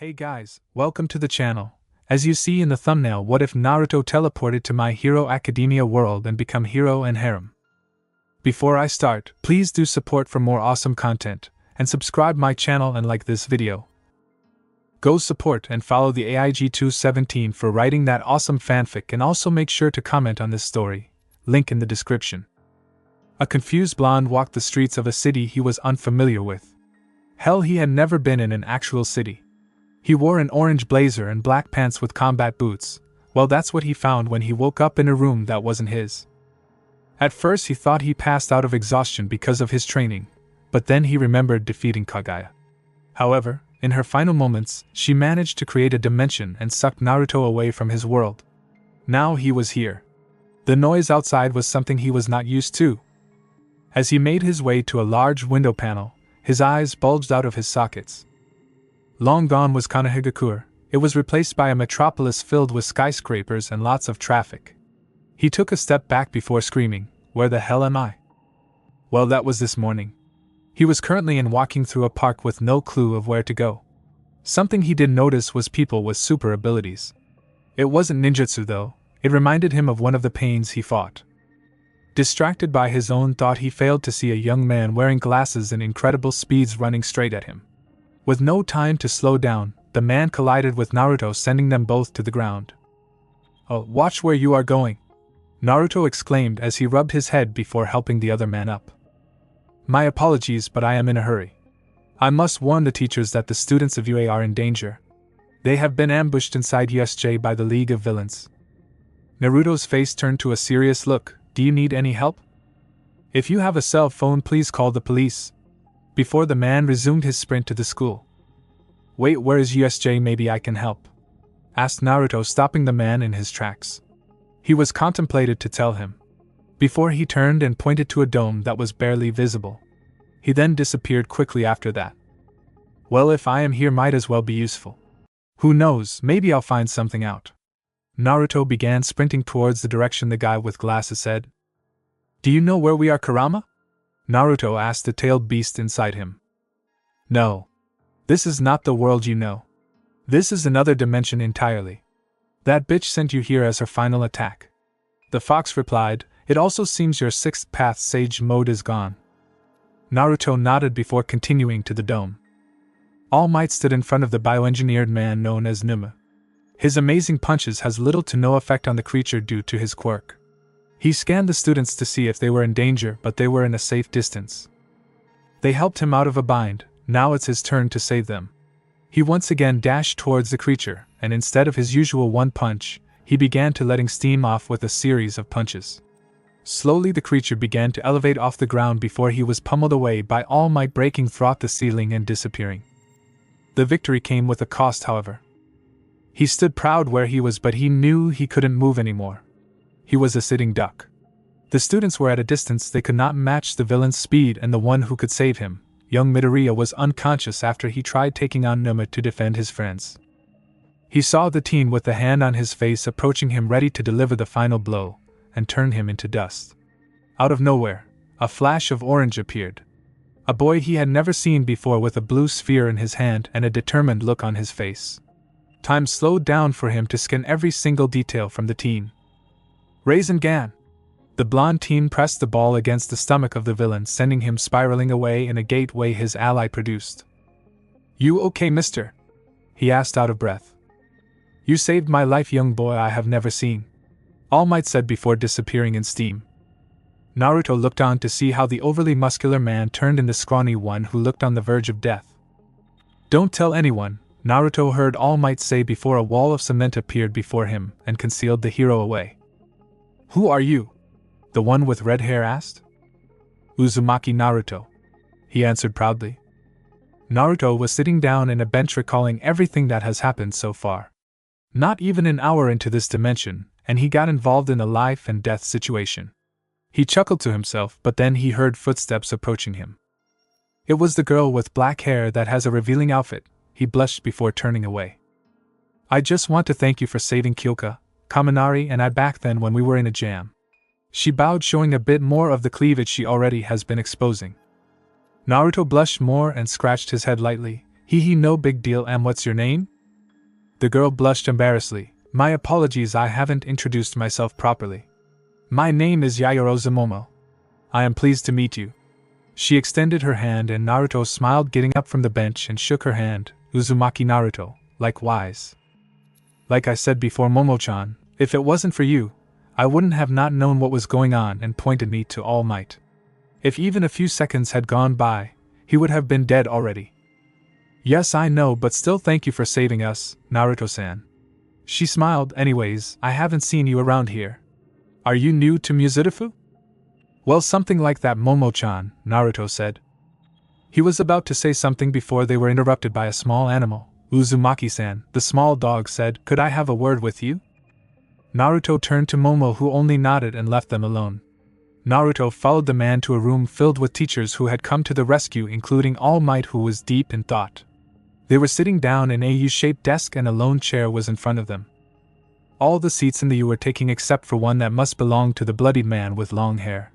Hey guys, welcome to the channel. As you see in the thumbnail, what if Naruto teleported to My Hero Academia world and become hero and harem? Before I start, please do support for more awesome content, and subscribe my channel and like this video. Go support and follow the AIG217 for writing that awesome fanfic, and also make sure to comment on this story, link in the description. A confused blonde walked the streets of a city he was unfamiliar with. Hell, he had never been in an actual city. He wore an orange blazer and black pants with combat boots. Well, that's what he found when he woke up in a room that wasn't his. At first he thought he passed out of exhaustion because of his training, but then he remembered defeating Kaguya. However, in her final moments, she managed to create a dimension and sucked Naruto away from his world. Now he was here. The noise outside was something he was not used to. As he made his way to a large window panel, his eyes bulged out of his sockets. Long gone was Konohagakure. It was replaced by a metropolis filled with skyscrapers and lots of traffic. He took a step back before screaming, "Where the hell am I?" Well, that was this morning. He was currently walking through a park with no clue of where to go. Something he did notice was people with super abilities. It wasn't ninjutsu though, it reminded him of one of the pains he fought. Distracted by his own thought, he failed to see a young man wearing glasses and incredible speeds running straight at him. With no time to slow down, the man collided with Naruto, sending them both to the ground. "Oh, watch where you are going!" Naruto exclaimed as he rubbed his head before helping the other man up. "My apologies, but I am in a hurry. I must warn the teachers that the students of UA are in danger. They have been ambushed inside USJ by the League of Villains." Naruto's face turned to a serious look. "Do you need any help? If you have a cell phone, please call the police." Before the man resumed his sprint to the school. "Wait, where is USJ? Maybe I can help," asked Naruto, stopping the man in his tracks. He was contemplated to tell him, before he turned and pointed to a dome that was barely visible. He then disappeared quickly after that. "Well, if I am here, might as well be useful. Who knows, maybe I'll find something out." Naruto began sprinting towards the direction the guy with glasses said. "Do you know where we are, Kurama?" Naruto asked the tailed beast inside him. "No. This is not the world you know. This is another dimension entirely. That bitch sent you here as her final attack." The fox replied, "It also seems your sixth path sage mode is gone." Naruto nodded before continuing to the dome. All Might stood in front of the bioengineered man known as Numa. His amazing punches has little to no effect on the creature due to his quirk. He scanned the students to see if they were in danger, but they were in a safe distance. They helped him out of a bind. Now it's his turn to save them. He once again dashed towards the creature, and instead of his usual one punch, he began to letting steam off with a series of punches. Slowly the creature began to elevate off the ground before he was pummeled away by All Might, breaking through the ceiling and disappearing. The victory came with a cost, however. He stood proud where he was, but he knew he couldn't move anymore. He was a sitting duck. The students were at a distance. They could not match the villain's speed, and the one who could save him, young Midoriya, was unconscious after he tried taking on Numa to defend his friends. He saw the teen with the hand on his face approaching him, ready to deliver the final blow, and turn him into dust. Out of nowhere, a flash of orange appeared. A boy he had never seen before, with a blue sphere in his hand and a determined look on his face. Time slowed down for him to scan every single detail from the teen. Rasengan! The blonde teen pressed the ball against the stomach of the villain, sending him spiraling away in a gateway his ally produced. "You okay, mister?" he asked out of breath. "You saved my life, young boy I have never seen," All Might said before disappearing in steam. Naruto looked on to see how the overly muscular man turned into the scrawny one who looked on the verge of death. "Don't tell anyone," Naruto heard All Might say before a wall of cement appeared before him and concealed the hero away. "Who are you?" the one with red hair asked. "Uzumaki Naruto," he answered proudly. Naruto was sitting down in a bench recalling everything that has happened so far. Not even an hour into this dimension, and he got involved in a life and death situation. He chuckled to himself, but then he heard footsteps approaching him. It was the girl with black hair that has a revealing outfit. He blushed before turning away. "I just want to thank you for saving Kyoka, Kaminari, and I back then when we were in a jam." She bowed, showing a bit more of the cleavage she already has been exposing. Naruto blushed more and scratched his head lightly. "No big deal. What's your name?" The girl blushed embarrassedly. My apologies, I haven't introduced myself properly. My name is Yaoyorozu Momo. I am pleased to meet you. She extended her hand and Naruto smiled, getting up from the bench and shook her hand. Uzumaki Naruto, likewise. Like I said before, Momo-chan, if it wasn't for you, I wouldn't have not known what was going on, and pointed me to All Might. If even a few seconds had gone by, he would have been dead already. Yes, I know, but still thank you for saving us, Naruto-san. She smiled. Anyways, I haven't seen you around here. Are you new to Mizurufu? Well, something like that, Momo-chan, Naruto said. He was about to say something before they were interrupted by a small animal. Uzumaki-san, the small dog said, could I have a word with you? Naruto turned to Momo, who only nodded and left them alone. Naruto followed the man to a room filled with teachers who had come to the rescue, including All Might, who was deep in thought. They were sitting down in a U-shaped desk and a lone chair was in front of them. All the seats in the U were taken except for one that must belong to the bloodied man with long hair.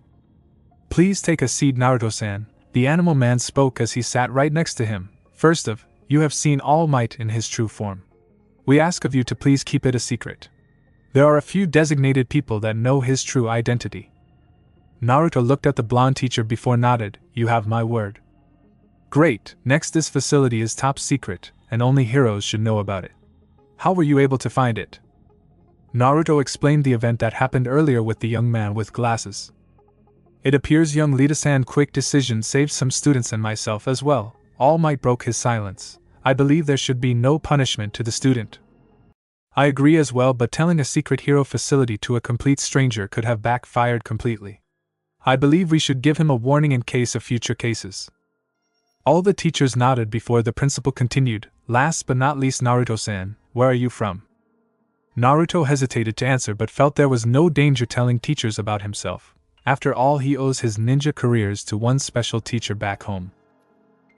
Please take a seat, Naruto-san, the animal man spoke as he sat right next to him. First of, you have seen All Might in his true form. We ask of you to please keep it a secret. There are a few designated people that know his true identity. Naruto looked at the blonde teacher before nodded. You have my word. Great. Next, this facility is top secret, and only heroes should know about it. How were you able to find it? Naruto explained the event that happened earlier with the young man with glasses. It appears young Iida-san quick decision saved some students and myself as well. All Might broke his silence. I believe there should be no punishment to the student. I agree as well, but telling a secret hero facility to a complete stranger could have backfired completely. I believe we should give him a warning in case of future cases. All the teachers nodded before the principal continued. Last but not least, Naruto-san, where are you from? Naruto hesitated to answer but felt there was no danger telling teachers about himself. After all, he owes his ninja careers to one special teacher back home.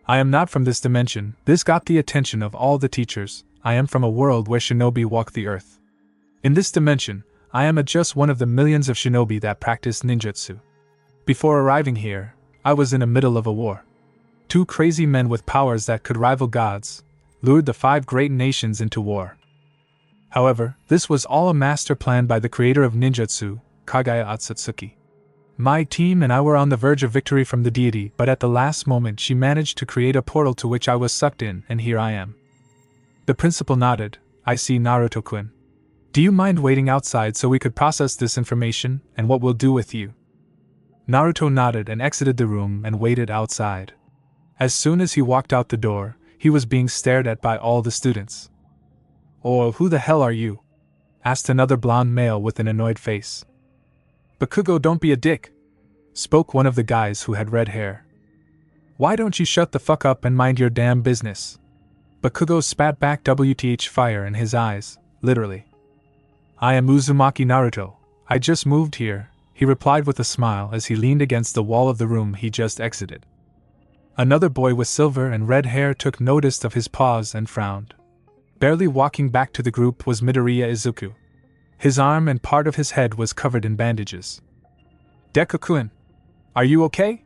I am not from this dimension. This got the attention of all the teachers. I am from a world where shinobi walk the earth. In this dimension, I am just one of the millions of shinobi that practice ninjutsu. Before arriving here, I was in the middle of a war. 2 crazy men with powers that could rival gods lured the 5 great nations into war. However, this was all a master plan by the creator of ninjutsu, Kagaya Otsutsuki. My team and I were on the verge of victory from the deity, but at the last moment she managed to create a portal to which I was sucked in, and here I am. The principal nodded. I see, Naruto-kun. Do you mind waiting outside so we could process this information, and what we'll do with you? Naruto nodded and exited the room and waited outside. As soon as he walked out the door, he was being stared at by all the students. Oh, who the hell are you? Asked another blonde male with an annoyed face. Bakugo, don't be a dick, spoke one of the guys who had red hair. Why don't you shut the fuck up and mind your damn business? Bakugo spat back, WTH fire in his eyes, literally. I am Uzumaki Naruto. I just moved here, he replied with a smile as he leaned against the wall of the room he just exited. Another boy with silver and red hair took notice of his pause and frowned. Barely walking back to the group was Midoriya Izuku. His arm and part of his head was covered in bandages. Deku-kun, are you okay?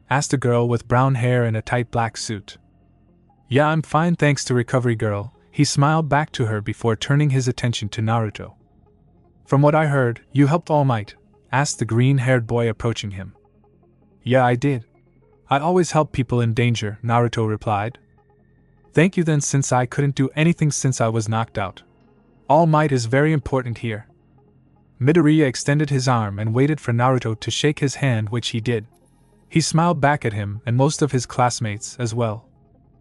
Asked a girl with brown hair in a tight black suit. Yeah, I'm fine thanks to recovery, girl, he smiled back to her before turning his attention to Naruto. From what I heard, you helped All Might? Asked the green-haired boy approaching him. Yeah, I did. I always help people in danger, Naruto replied. Thank you then, since I couldn't do anything since I was knocked out. All Might is very important here. Midoriya extended his arm and waited for Naruto to shake his hand, which he did. He smiled back at him and most of his classmates as well.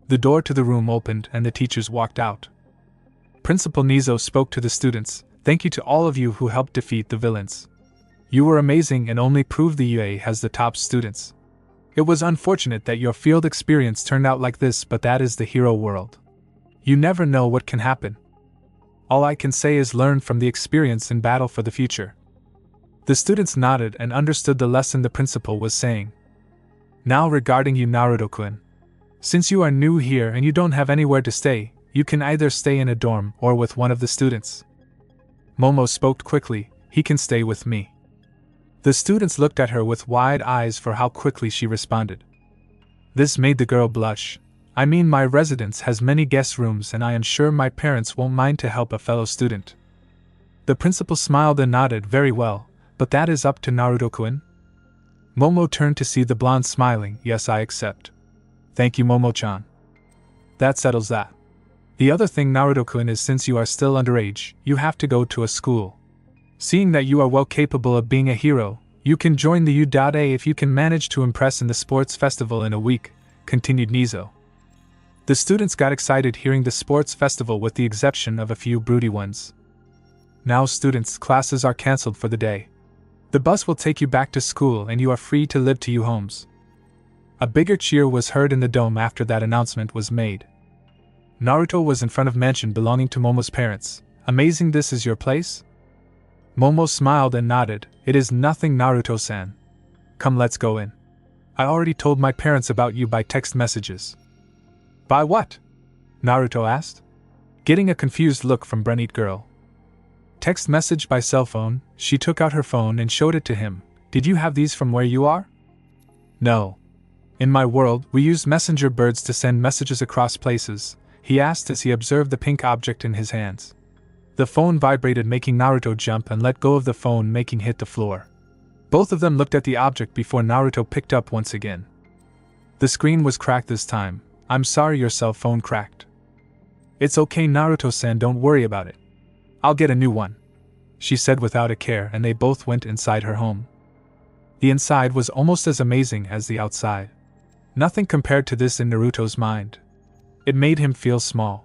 The door to the room opened and the teachers walked out. Principal Nizo spoke to the students. Thank you to all of you who helped defeat the villains. You were amazing and only proved the UA has the top students. It was unfortunate that your field experience turned out like this, but that is the hero world. You never know what can happen. All I can say is learn from the experience in battle for the future. The students nodded and understood the lesson the principal was saying. Now regarding you, Naruto-kun. Since you are new here and you don't have anywhere to stay, you can either stay in a dorm or with one of the students. Momo spoke quickly. He can stay with me. The students looked at her with wide eyes for how quickly she responded. This made the girl blush. I mean, my residence has many guest rooms and I am sure my parents won't mind to help a fellow student. The principal smiled and nodded. Very well, but that is up to Naruto-kun. Momo turned to see the blonde smiling. Yes, I accept. Thank you, Momo-chan. That settles that. The other thing, Naruto-kun, is since you are still underage, you have to go to a school. Seeing that you are well capable of being a hero, you can join the Iida if you can manage to impress in the sports festival in a week, continued Nizo. The students got excited hearing the sports festival with the exception of a few broody ones. Now students, classes are cancelled for the day. The bus will take you back to school and you are free to live to your homes. A bigger cheer was heard in the dome after that announcement was made. Naruto was in front of mansion belonging to Momo's parents. Amazing, this is your place? Momo smiled and nodded. It is nothing, Naruto-san. Come, let's go in. I already told my parents about you by text messages. By what? Naruto asked, getting a confused look from Brunette girl. Text message by cell phone. She took out her phone and showed it to him. Did you have these from where you are? No. In my world, we use messenger birds to send messages across places, he asked as he observed the pink object in his hands. The phone vibrated, making Naruto jump and let go of the phone, making hit the floor. Both of them looked at the object before Naruto picked up once again. The screen was cracked this time. I'm sorry, your cell phone cracked. It's okay, Naruto-san, don't worry about it. I'll get a new one, she said without a care, and they both went inside her home. The inside was almost as amazing as the outside. Nothing compared to this in Naruto's mind. It made him feel small.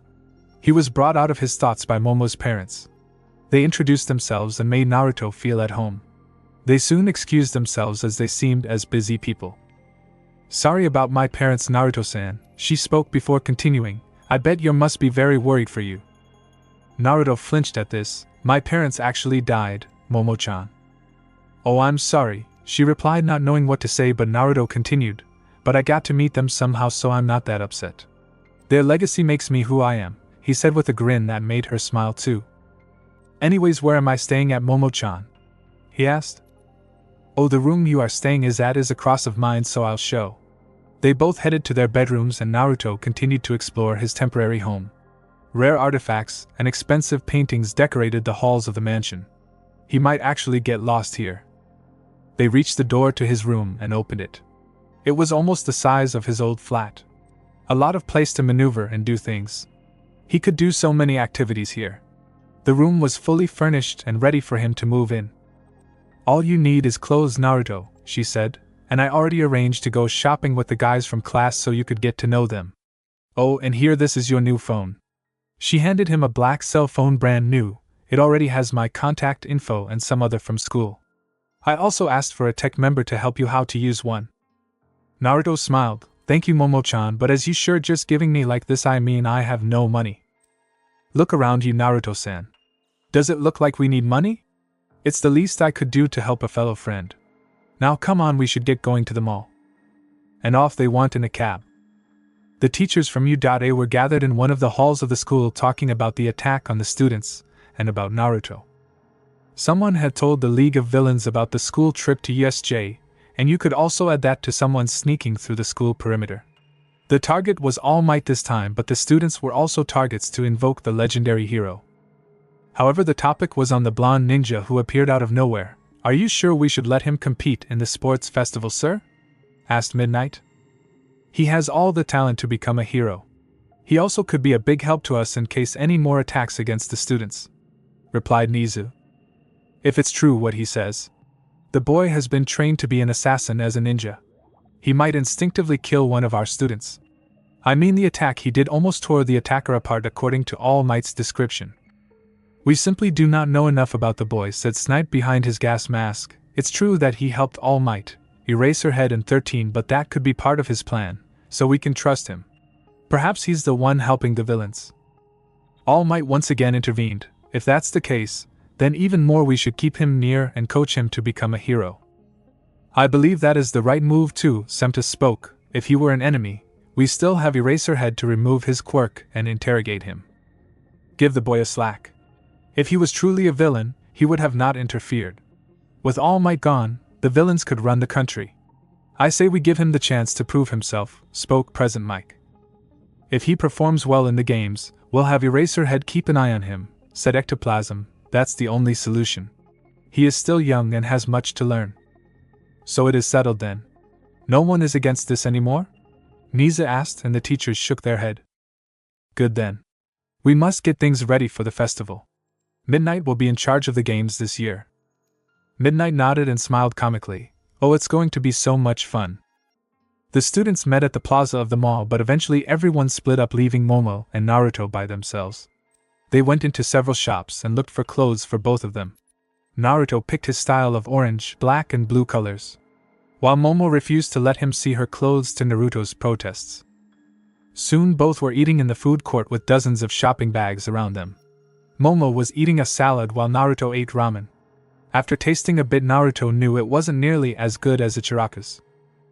He was brought out of his thoughts by Momo's parents. They introduced themselves and made Naruto feel at home. They soon excused themselves as they seemed as busy people. Sorry about my parents, Naruto-san, she spoke before continuing. I bet you must be very worried for you. Naruto flinched at this. My parents actually died, Momo-chan. Oh, I'm sorry, she replied, not knowing what to say, but Naruto continued. But I got to meet them somehow, so I'm not that upset. Their legacy makes me who I am, he said with a grin that made her smile too. Anyways, where am I staying at, Momo-chan? He asked. Oh, the room you are staying is across of mine, so I'll show. They both headed to their bedrooms and Naruto continued to explore his temporary home. Rare artifacts and expensive paintings decorated the halls of the mansion. He might actually get lost here. They reached the door to his room and opened it. It was almost the size of his old flat. A lot of place to maneuver and do things. He could do so many activities here. The room was fully furnished and ready for him to move in. All you need is clothes, Naruto, she said, and I already arranged to go shopping with the guys from class so you could get to know them. Oh, and here, this is your new phone. She handed him a black cell phone, brand new. It already has my contact info and some other from school. I also asked for a tech member to help you how to use one. Naruto smiled. Thank you, Momo-chan, but as you sure just giving me like this, I mean I have no money. Look around you, Naruto-san. Does it look like we need money? It's the least I could do to help a fellow friend. Now come on, we should get going to the mall. And off they went in a cab. The teachers from Iida were gathered in one of the halls of the school talking about the attack on the students, and about Naruto. Someone had told the League of Villains about the school trip to USJ, and you could also add that to someone sneaking through the school perimeter. The target was All Might this time, but the students were also targets to invoke the legendary hero. However, the topic was on the blonde ninja who appeared out of nowhere. Are you sure we should let him compete in the sports festival, sir? Asked Midnight. He has all the talent to become a hero. He also could be a big help to us in case any more attacks against the students, replied Nizu. If it's true what he says. The boy has been trained to be an assassin as a ninja. He might instinctively kill one of our students. I mean, the attack he did almost tore the attacker apart according to All Might's description. We simply do not know enough about the boy, said Snipe behind his gas mask. It's true that he helped All Might Eraserhead in 13, but that could be part of his plan, so we can trust him. Perhaps he's the one helping the villains. All Might once again intervened. If that's the case, then even more we should keep him near and coach him to become a hero. I believe that is the right move too, Semta spoke. If he were an enemy, we still have Eraserhead to remove his quirk and interrogate him. Give the boy a slack. If he was truly a villain, he would have not interfered. With All Might gone, the villains could run the country. I say we give him the chance to prove himself, spoke Present Mike. If he performs well in the games, we'll have Eraserhead keep an eye on him, said Ectoplasm. That's the only solution. He is still young and has much to learn. So it is settled then. No one is against this anymore? Nisa asked, and the teachers shook their head. Good then. We must get things ready for the festival. Midnight will be in charge of the games this year. Midnight nodded and smiled comically. Oh, it's going to be so much fun. The students met at the plaza of the mall, but eventually everyone split up, leaving Momo and Naruto by themselves. They went into several shops and looked for clothes for both of them. Naruto picked his style of orange, black and blue colors, while Momo refused to let him see her clothes to Naruto's protests. Soon both were eating in the food court with dozens of shopping bags around them. Momo was eating a salad while Naruto ate ramen. After tasting a bit, Naruto knew it wasn't nearly as good as Ichiraku's.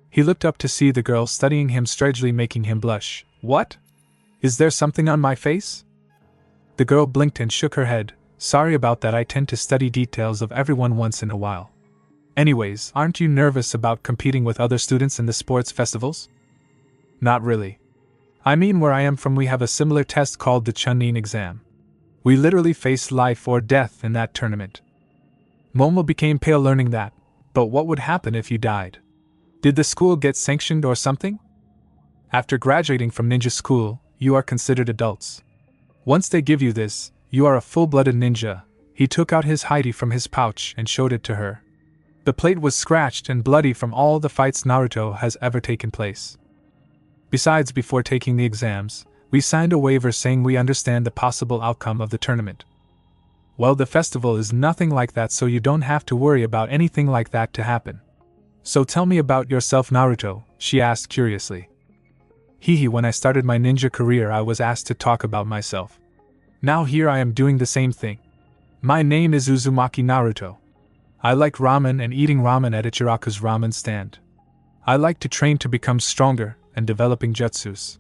He looked up to see the girl studying him, strangely making him blush. What? Is there something on my face? The girl blinked and shook her head. Sorry about that, I tend to study details of everyone once in a while. Anyways, aren't you nervous about competing with other students in the sports festivals? Not really. I mean, where I am from we have a similar test called the Chunin exam. We literally face life or death in that tournament. Momo became pale learning that, but what would happen if you died? Did the school get sanctioned or something? After graduating from ninja school, you are considered adults. Once they give you this, you are a full-blooded ninja. He took out his Heidi from his pouch and showed it to her. The plate was scratched and bloody from all the fights Naruto has ever taken place. Besides, before taking the exams, we signed a waiver saying we understand the possible outcome of the tournament. Well, the festival is nothing like that, so you don't have to worry about anything like that to happen. So tell me about yourself, Naruto, she asked curiously. When I started my ninja career, I was asked to talk about myself. Now here I am doing the same thing. My name is Uzumaki Naruto. I like ramen and eating ramen at Ichiraku's ramen stand. I like to train to become stronger and developing jutsus.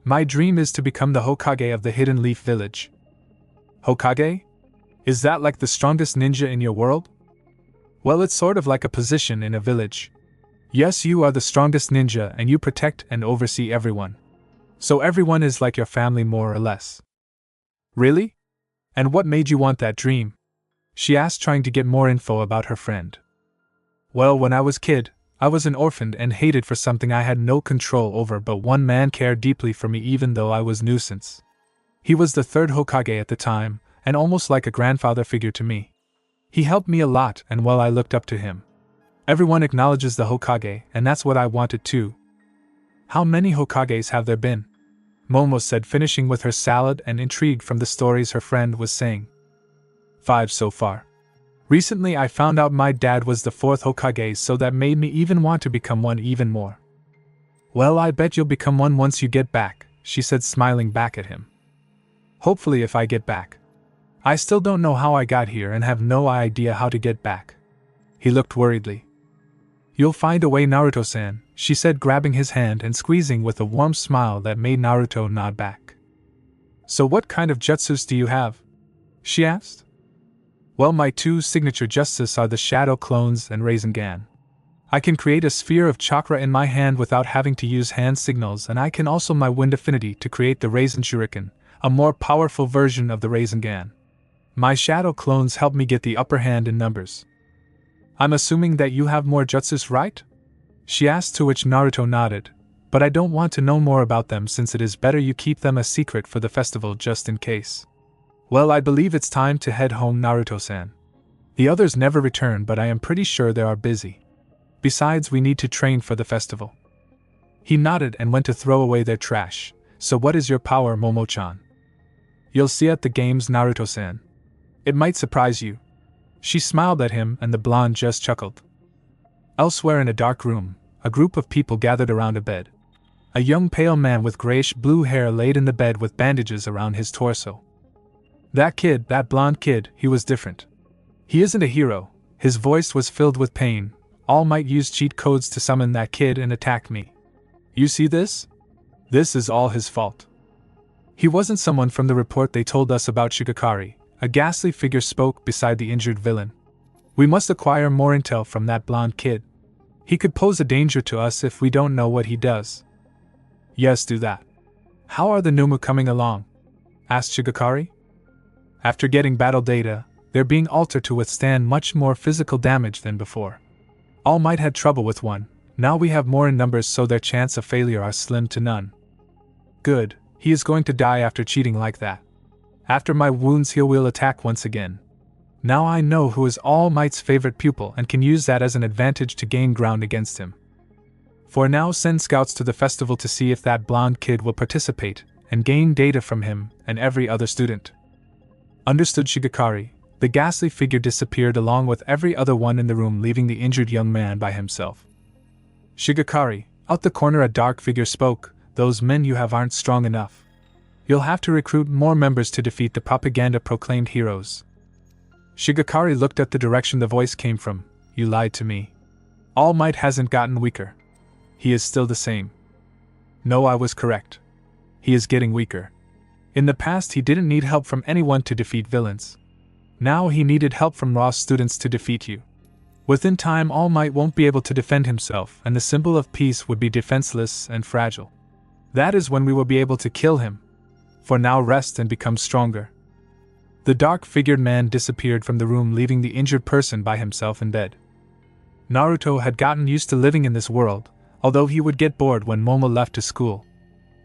My dream is to become the Hokage of the Hidden Leaf Village. Hokage? Is that like the strongest ninja in your world? Well, it's sort of like a position in a village. Yes, you are the strongest ninja and you protect and oversee everyone. So everyone is like your family, more or less. Really? And what made you want that dream? She asked, trying to get more info about her friend. Well, when I was a kid, I was an orphan and hated for something I had no control over, but one man cared deeply for me even though I was a nuisance. He was the third Hokage at the time, and almost like a grandfather figure to me. He helped me a lot, and well, I looked up to him. Everyone acknowledges the Hokage, and that's what I wanted too. How many Hokages have there been? Momo said, finishing with her salad and intrigued from the stories her friend was saying. 5 so far. Recently I found out my dad was the 4th Hokage, so that made me even want to become one even more. Well, I bet you'll become one once you get back, she said, smiling back at him. Hopefully, if I get back. I still don't know how I got here and have no idea how to get back. He looked worriedly. You'll find a way, Naruto-san, she said, grabbing his hand and squeezing with a warm smile that made Naruto nod back. So what kind of jutsus do you have? She asked. Well, my 2 signature jutsus are the Shadow Clones and Rasengan. I can create a sphere of chakra in my hand without having to use hand signals, and I can also my wind affinity to create the Rasen Shuriken, a more powerful version of the Rasengan. My Shadow Clones help me get the upper hand in numbers. I'm assuming that you have more jutsus, right? She asked, to which Naruto nodded, but I don't want to know more about them since it is better you keep them a secret for the festival just in case. Well, I believe it's time to head home, Naruto-san. The others never return, but I am pretty sure they are busy. Besides, we need to train for the festival. He nodded and went to throw away their trash. So what is your power, Momo-chan? You'll see at the games, Naruto-san. It might surprise you. She smiled at him, and the blonde just chuckled. Elsewhere in a dark room, a group of people gathered around a bed. A young pale man with grayish-blue hair laid in the bed with bandages around his torso. That blonde kid, he was different. He isn't a hero. His voice was filled with pain. All Might use cheat codes to summon that kid and attack me. You see this? This is all his fault. He wasn't someone from the report they told us about. Shigakari, a ghastly figure, spoke beside the injured villain. We must acquire more intel from that blonde kid. He could pose a danger to us if we don't know what he does. Yes, do that. How are the Nomu coming along? Asked Shiozaki. After getting battle data, they're being altered to withstand much more physical damage than before. All Might had trouble with one, now we have more in numbers so their chance of failure are slim to none. Good, he is going to die after cheating like that. After my wounds he will attack once again. Now I know who is All Might's favorite pupil and can use that as an advantage to gain ground against him. For now send scouts to the festival to see if that blonde kid will participate, and gain data from him and every other student. Understood Shiozaki. The ghastly figure disappeared along with every other one in the room, leaving the injured young man by himself. Shiozaki, out the corner a dark figure spoke, those men you have aren't strong enough. You'll have to recruit more members to defeat the propaganda-proclaimed heroes. Shiozaki looked at the direction the voice came from. You lied to me. All Might hasn't gotten weaker. He is still the same. No, I was correct. He is getting weaker. In the past he didn't need help from anyone to defeat villains. Now he needed help from raw students to defeat you. Within time All Might won't be able to defend himself and the symbol of peace would be defenseless and fragile. That is when we will be able to kill him. For now rest and become stronger. The dark-figured man disappeared from the room, leaving the injured person by himself in bed. Naruto had gotten used to living in this world, although he would get bored when Momo left to school.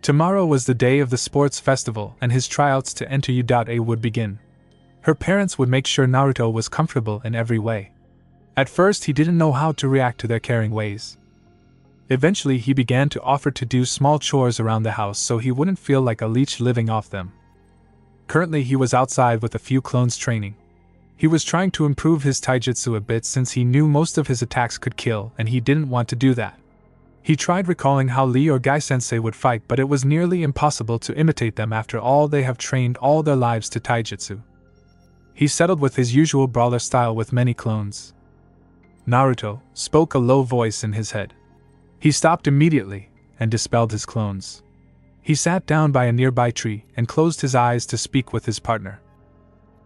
Tomorrow was the day of the sports festival and his tryouts to enter U.A would begin. Her parents would make sure Naruto was comfortable in every way. At first he didn't know how to react to their caring ways. Eventually he began to offer to do small chores around the house so he wouldn't feel like a leech living off them. Currently he was outside with a few clones training. He was trying to improve his taijutsu a bit since he knew most of his attacks could kill and he didn't want to do that. He tried recalling how Lee or Gai-sensei would fight, but it was nearly impossible to imitate them after all they have trained all their lives to taijutsu. He settled with his usual brawler style with many clones. Naruto spoke a low voice in his head. He stopped immediately and dispelled his clones. He sat down by a nearby tree and closed his eyes to speak with his partner.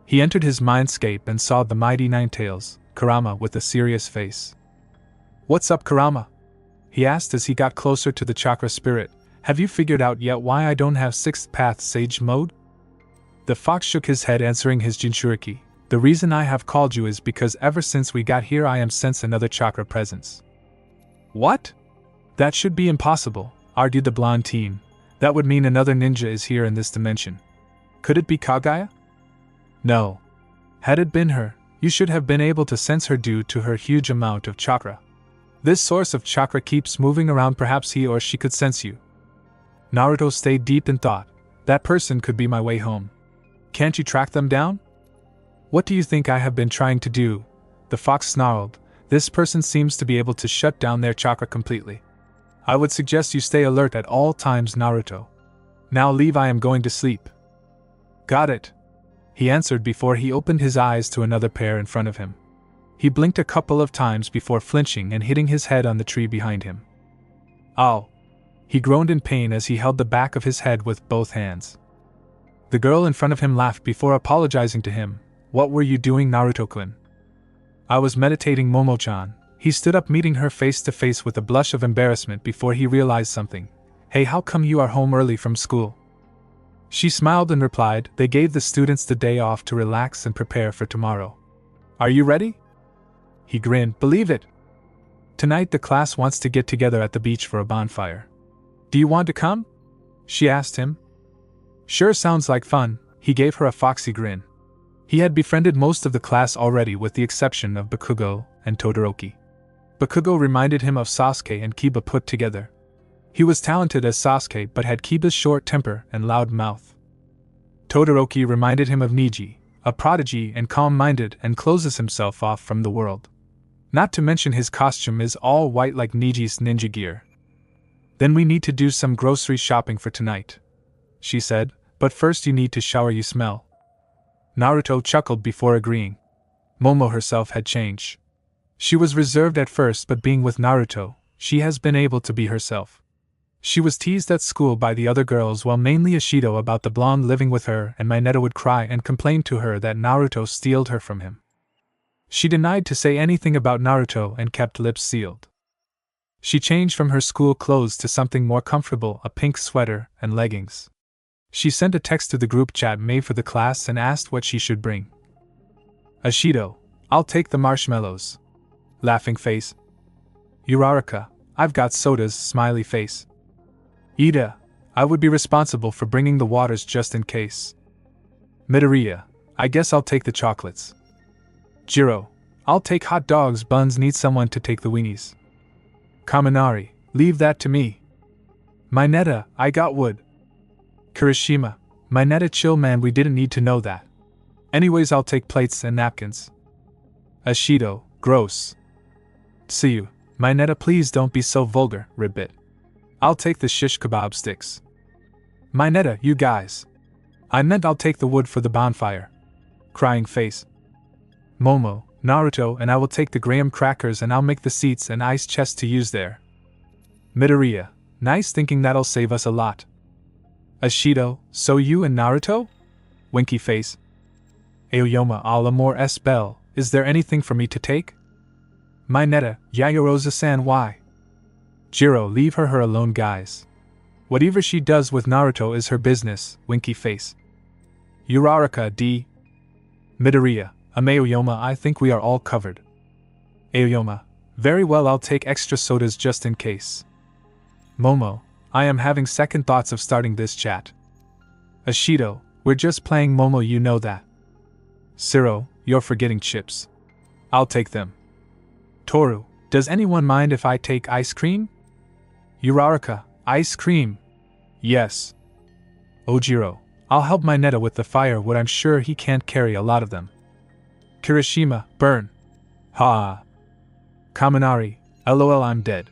He entered his mindscape and saw the mighty Ninetales, Kurama, with a serious face. "What's up, Kurama?" he asked as he got closer to the chakra spirit. "Have you figured out yet why I don't have sixth path sage mode?" The fox shook his head, answering his Jinchuriki. "The reason I have called you is because ever since we got here I am sense another chakra presence." "What? That should be impossible," argued the blonde teen. "That would mean another ninja is here in this dimension. Could it be Kaguya?" "No. Had it been her, you should have been able to sense her due to her huge amount of chakra. This source of chakra keeps moving around, perhaps he or she could sense you." Naruto stayed deep in thought. That person could be my way home. Can't you track them down? "What do you think I have been trying to do?" The fox snarled. "This person seems to be able to shut down their chakra completely. I would suggest you stay alert at all times, Naruto. Now leave, I am going to sleep." "Got it," he answered before he opened his eyes to another pair in front of him. He blinked a couple of times before flinching and hitting his head on the tree behind him. "Ow!" He groaned in pain as he held the back of his head with both hands. The girl in front of him laughed before apologizing to him. "What were you doing, Naruto-kun?" "I was meditating, Momo-chan." He stood up, meeting her face to face with a blush of embarrassment before he realized something. "Hey, how come you are home early from school?" She smiled and replied, "They gave the students the day off to relax and prepare for tomorrow. Are you ready?" He grinned. "Believe it. Tonight the class wants to get together at the beach for a bonfire. Do you want to come?" she asked him. "Sure, sounds like fun." He gave her a foxy grin. He had befriended most of the class already with the exception of Bakugo and Todoroki. Bakugo reminded him of Sasuke and Kiba put together. He was talented as Sasuke but had Kiba's short temper and loud mouth. Todoroki reminded him of Neji, a prodigy and calm-minded, and closes himself off from the world. Not to mention his costume is all white like Neji's ninja gear. "Then we need to do some grocery shopping for tonight," she said, "but first you need to shower, you smell." Naruto chuckled before agreeing. Momo herself had changed. She was reserved at first, but being with Naruto, she has been able to be herself. She was teased at school by the other girls, while mainly Ishido, about the blonde living with her, and Mineta would cry and complain to her that Naruto stealed her from him. She denied to say anything about Naruto and kept lips sealed. She changed from her school clothes to something more comfortable, a pink sweater and leggings. She sent a text to the group chat made for the class and asked what she should bring. Ashido, I'll take the marshmallows. Laughing face. Uraraka, I've got sodas, smiley face. Iida, I would be responsible for bringing the waters just in case. Midoriya, I guess I'll take the chocolates. Jiro, I'll take hot dogs, buns, need someone to take the weenies. Kaminari, leave that to me. Mineta, I got wood. Kirishima, Mineta, chill man, we didn't need to know that. Anyways, I'll take plates and napkins. Ashido, gross. Tsuyu, Mineta, please don't be so vulgar, ribbit. I'll take the shish kebab sticks. Mineta, you guys. I meant I'll take the wood for the bonfire. Crying face. Momo, Naruto, and I will take the graham crackers and I'll make the seats and ice chest to use there. Midoriya, nice thinking, that'll save us a lot. Ashido, so you and Naruto? Winky face. Aoyama, a l'amour es belle, is there anything for me to take? Mineta, Yayarosa-san, why? Jiro, leave her alone, guys. Whatever she does with Naruto is her business, winky face. Uraraka d. Midoriya, Aoyama, I think we are all covered. Aoyama, very well, I'll take extra sodas just in case. Momo, I am having second thoughts of starting this chat. Ashido, we're just playing, Momo, you know that. Siro, you're forgetting chips. I'll take them. Toru, does anyone mind if I take ice cream? Uraraka, ice cream. Yes. Ojiro, I'll help Mineta with the firewood, I'm sure he can't carry a lot of them. Kirishima, burn. Ha. Kaminari, lol, I'm dead.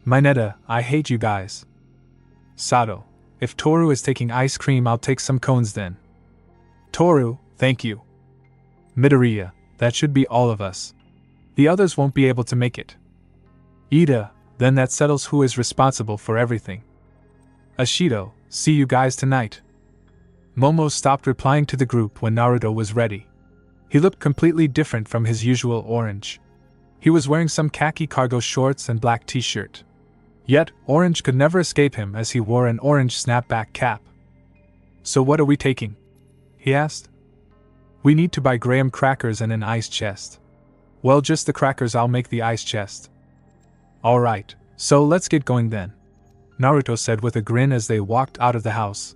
Mineta, I hate you guys. Sato, if Toru is taking ice cream, I'll take some cones then. Toru, thank you. Midoriya, that should be all of us. The others won't be able to make it. Iida, then that settles who is responsible for everything. Ashido, see you guys tonight. Momo stopped replying to the group when Naruto was ready. He looked completely different from his usual orange. He was wearing some khaki cargo shorts and black t-shirt. Yet, orange could never escape him as he wore an orange snapback cap. So what are we taking? He asked. We need to buy graham crackers and an ice chest. Well, just the crackers, I'll make the ice chest. Alright, so let's get going then, Naruto said with a grin as they walked out of the house.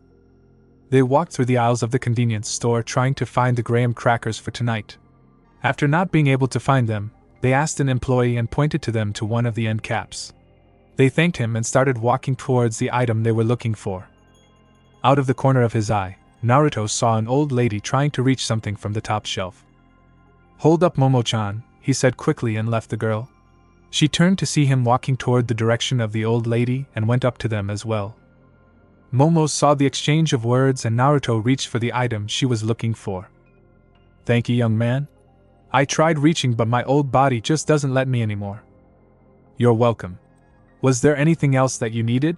They walked through the aisles of the convenience store trying to find the graham crackers for tonight. After not being able to find them, they asked an employee and pointed to them to one of the end caps. They thanked him and started walking towards the item they were looking for. Out of the corner of his eye, Naruto saw an old lady trying to reach something from the top shelf. Hold up, Momo-chan, he said quickly and left the girl. She turned to see him walking toward the direction of the old lady and went up to them as well. Momo saw the exchange of words and Naruto reached for the item she was looking for. Thank you, young man. I tried reaching but my old body just doesn't let me anymore. You're welcome. Was there anything else that you needed?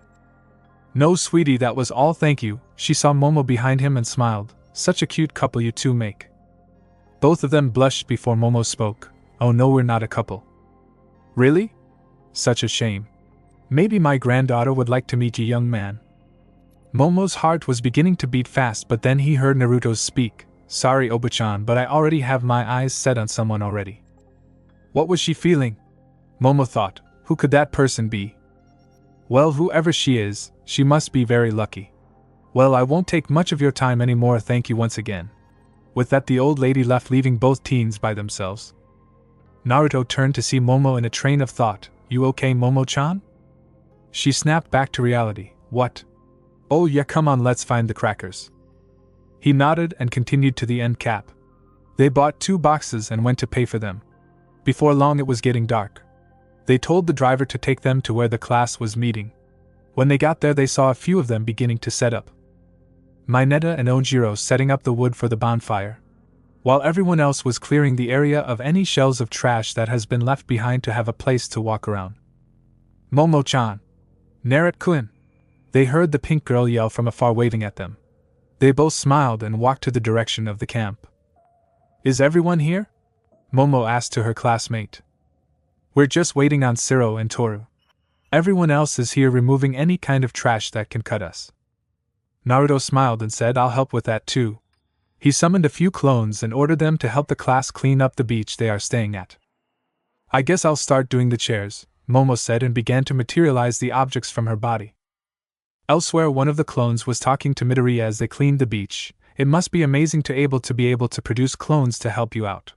No, sweetie, that was all, thank you. She saw Momo behind him and smiled. Such a cute couple you two make. Both of them blushed before Momo spoke. Oh no, we're not a couple. Really? Such a shame. Maybe my granddaughter would like to meet you, young man. Momo's heart was beginning to beat fast, but then he heard Naruto speak. Sorry, Oba-chan, but I already have my eyes set on someone already. What was she feeling? Momo thought, who could that person be? Well, whoever she is, she must be very lucky. Well, I won't take much of your time anymore, thank you once again. With that, the old lady left, leaving both teens by themselves. Naruto turned to see Momo in a train of thought. You okay, Momo-chan? She snapped back to reality. What? Oh yeah, come on, let's find the crackers. He nodded and continued to the end cap. They bought 2 boxes and went to pay for them. Before long it was getting dark. They told the driver to take them to where the class was meeting. When they got there they saw a few of them beginning to set up. Mineta and Ojiro setting up the wood for the bonfire, while everyone else was clearing the area of any shells of trash that has been left behind to have a place to walk around. Momo-chan! Naruto-kun! They heard the pink girl yell from afar, waving at them. They both smiled and walked to the direction of the camp. Is everyone here? Momo asked to her classmate. We're just waiting on Siro and Toru. Everyone else is here removing any kind of trash that can cut us. Naruto smiled and said, I'll help with that too. He summoned a few clones and ordered them to help the class clean up the beach they are staying at. I guess I'll start doing the chairs, Momo said and began to materialize the objects from her body. Elsewhere, one of the clones was talking to Midoriya as they cleaned the beach. It must be amazing to be able to produce clones to help you out.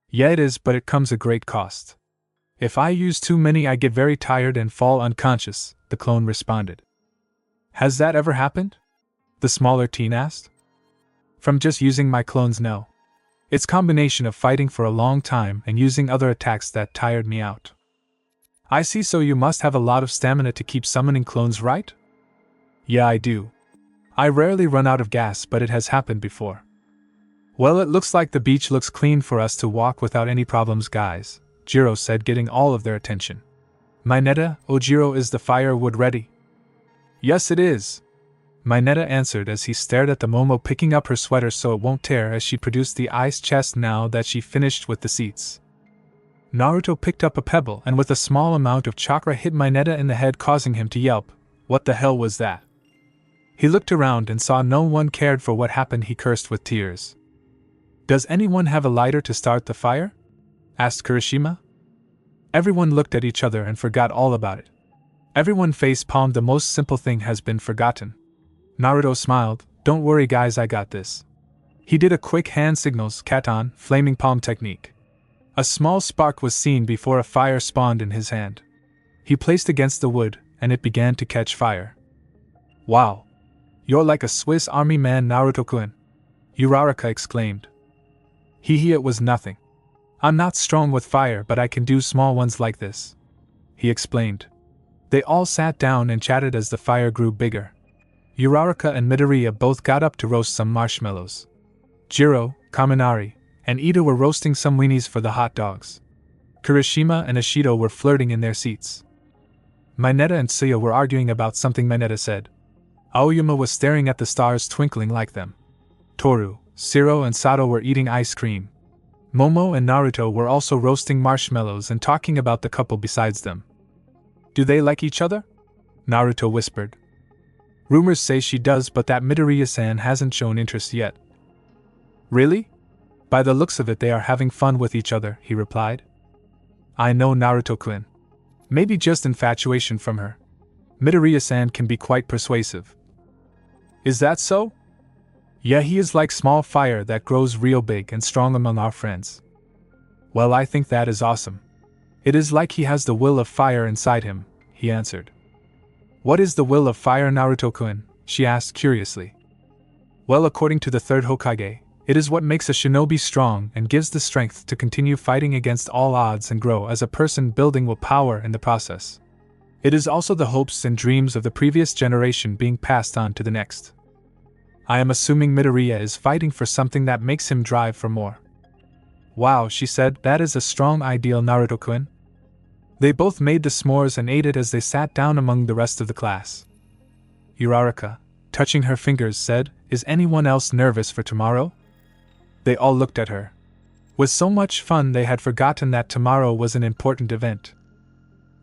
Yeah, it is, but it comes at great cost. If I use too many, I get very tired and fall unconscious, the clone responded. Has that ever happened? The smaller teen asked. From just using my clones, no. It's combination of fighting for a long time and using other attacks that tired me out. I see, so you must have a lot of stamina to keep summoning clones, right? Yeah, I do. I rarely run out of gas, but it has happened before. Well, it looks like the beach looks clean for us to walk without any problems, guys, Jiro said, getting all of their attention. Mineta, Ojiro, is the firewood ready? Yes, it is. Mineta answered as he stared at the Momo picking up her sweater so it won't tear as she produced the ice chest now that she finished with the seats. Naruto picked up a pebble and with a small amount of chakra hit Mineta in the head, causing him to yelp. What the hell was that? He looked around and saw no one cared for what happened. He cursed with tears. Does anyone have a lighter to start the fire? Asked Kirishima. Everyone looked at each other and forgot all about it. Everyone face-palmed. The most simple thing has been forgotten. Naruto smiled. Don't worry guys, I got this. He did a quick hand signals, Katon, flaming palm technique. A small spark was seen before a fire spawned in his hand. He placed against the wood, and it began to catch fire. Wow! You're like a Swiss Army man, Naruto-kun, Uraraka exclaimed. It was nothing. I'm not strong with fire, but I can do small ones like this, he explained. They all sat down and chatted as the fire grew bigger. Uraraka and Midoriya both got up to roast some marshmallows. Jiro, Kaminari, and Iida were roasting some weenies for the hot dogs. Kirishima and Ishido were flirting in their seats. Mineta and Suya were arguing about something. Mineta said. Aoyama was staring at the stars twinkling like them. Toru, Shiro and Sato were eating ice cream. Momo and Naruto were also roasting marshmallows and talking about the couple besides them. Do they like each other? Naruto whispered. Rumors say she does, but that Midoriya-san hasn't shown interest yet. Really? By the looks of it, they are having fun with each other, he replied. I know, Naruto-kun. Maybe just infatuation from her. Midoriya-san can be quite persuasive. Is that so? Yeah, he is like small fire that grows real big and strong among our friends. Well, I think that is awesome. It is like he has the will of fire inside him, he answered. What is the will of fire, Naruto-kun? She asked curiously. Well, according to the third Hokage, it is what makes a shinobi strong and gives the strength to continue fighting against all odds and grow as a person, building willpower in the process. It is also the hopes and dreams of the previous generation being passed on to the next. I am assuming Midoriya is fighting for something that makes him drive for more. Wow, she said, that is a strong ideal, Naruto-kun. They both made the s'mores and ate it as they sat down among the rest of the class. Uraraka, touching her fingers, said, Is anyone else nervous for tomorrow? They all looked at her. With so much fun they had forgotten that tomorrow was an important event.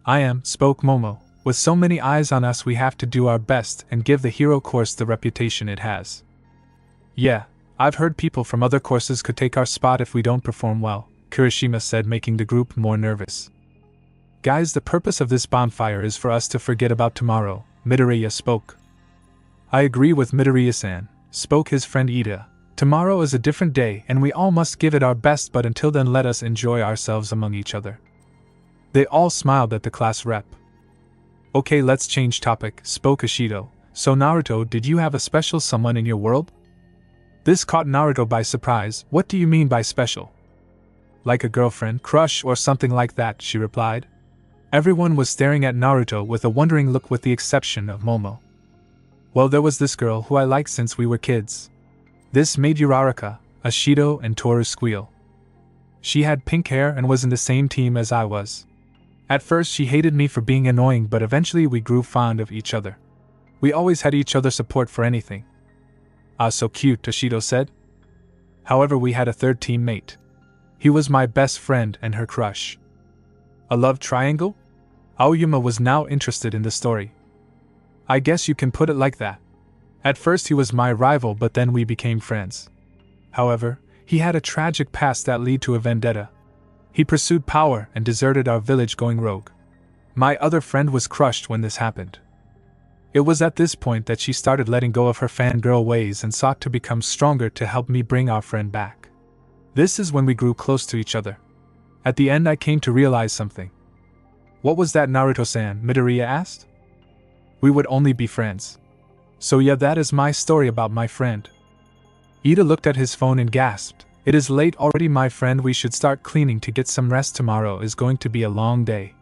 I am, spoke Momo. With so many eyes on us, we have to do our best and give the hero course the reputation it has. Yeah, I've heard people from other courses could take our spot if we don't perform well, Kirishima said, making the group more nervous. Guys, the purpose of this bonfire is for us to forget about tomorrow, Midoriya spoke. I agree with Midoriya-san, spoke his friend Iida. Tomorrow is a different day and we all must give it our best, but until then let us enjoy ourselves among each other. They all smiled at the class rep. Okay, let's change topic, spoke Ishido. So Naruto, did you have a special someone in your world? This caught Naruto by surprise. What do you mean by special? Like a girlfriend, crush, or something like that, she replied. Everyone was staring at Naruto with a wondering look with the exception of Momo. Well, there was this girl who I liked since we were kids. This made Uraraka, Ishido, and Toru squeal. She had pink hair and was in the same team as I was. At first she hated me for being annoying, but eventually we grew fond of each other. We always had each other's support for anything. Ah, so cute, Ishido said. However, we had a third teammate. He was my best friend and her crush. A love triangle? Aoyama was now interested in the story. I guess you can put it like that. At first he was my rival, but then we became friends. However, he had a tragic past that led to a vendetta. He pursued power and deserted our village going rogue. My other friend was crushed when this happened. It was at this point that she started letting go of her fangirl ways and sought to become stronger to help me bring our friend back. This is when we grew close to each other. At the end I came to realize something. What was that, Naruto-san? Midoriya asked. We would only be friends. So yeah, that is my story about my friend. Iida looked at his phone and gasped. It is late already, my friend, we should start cleaning to get some rest, tomorrow is going to be a long day.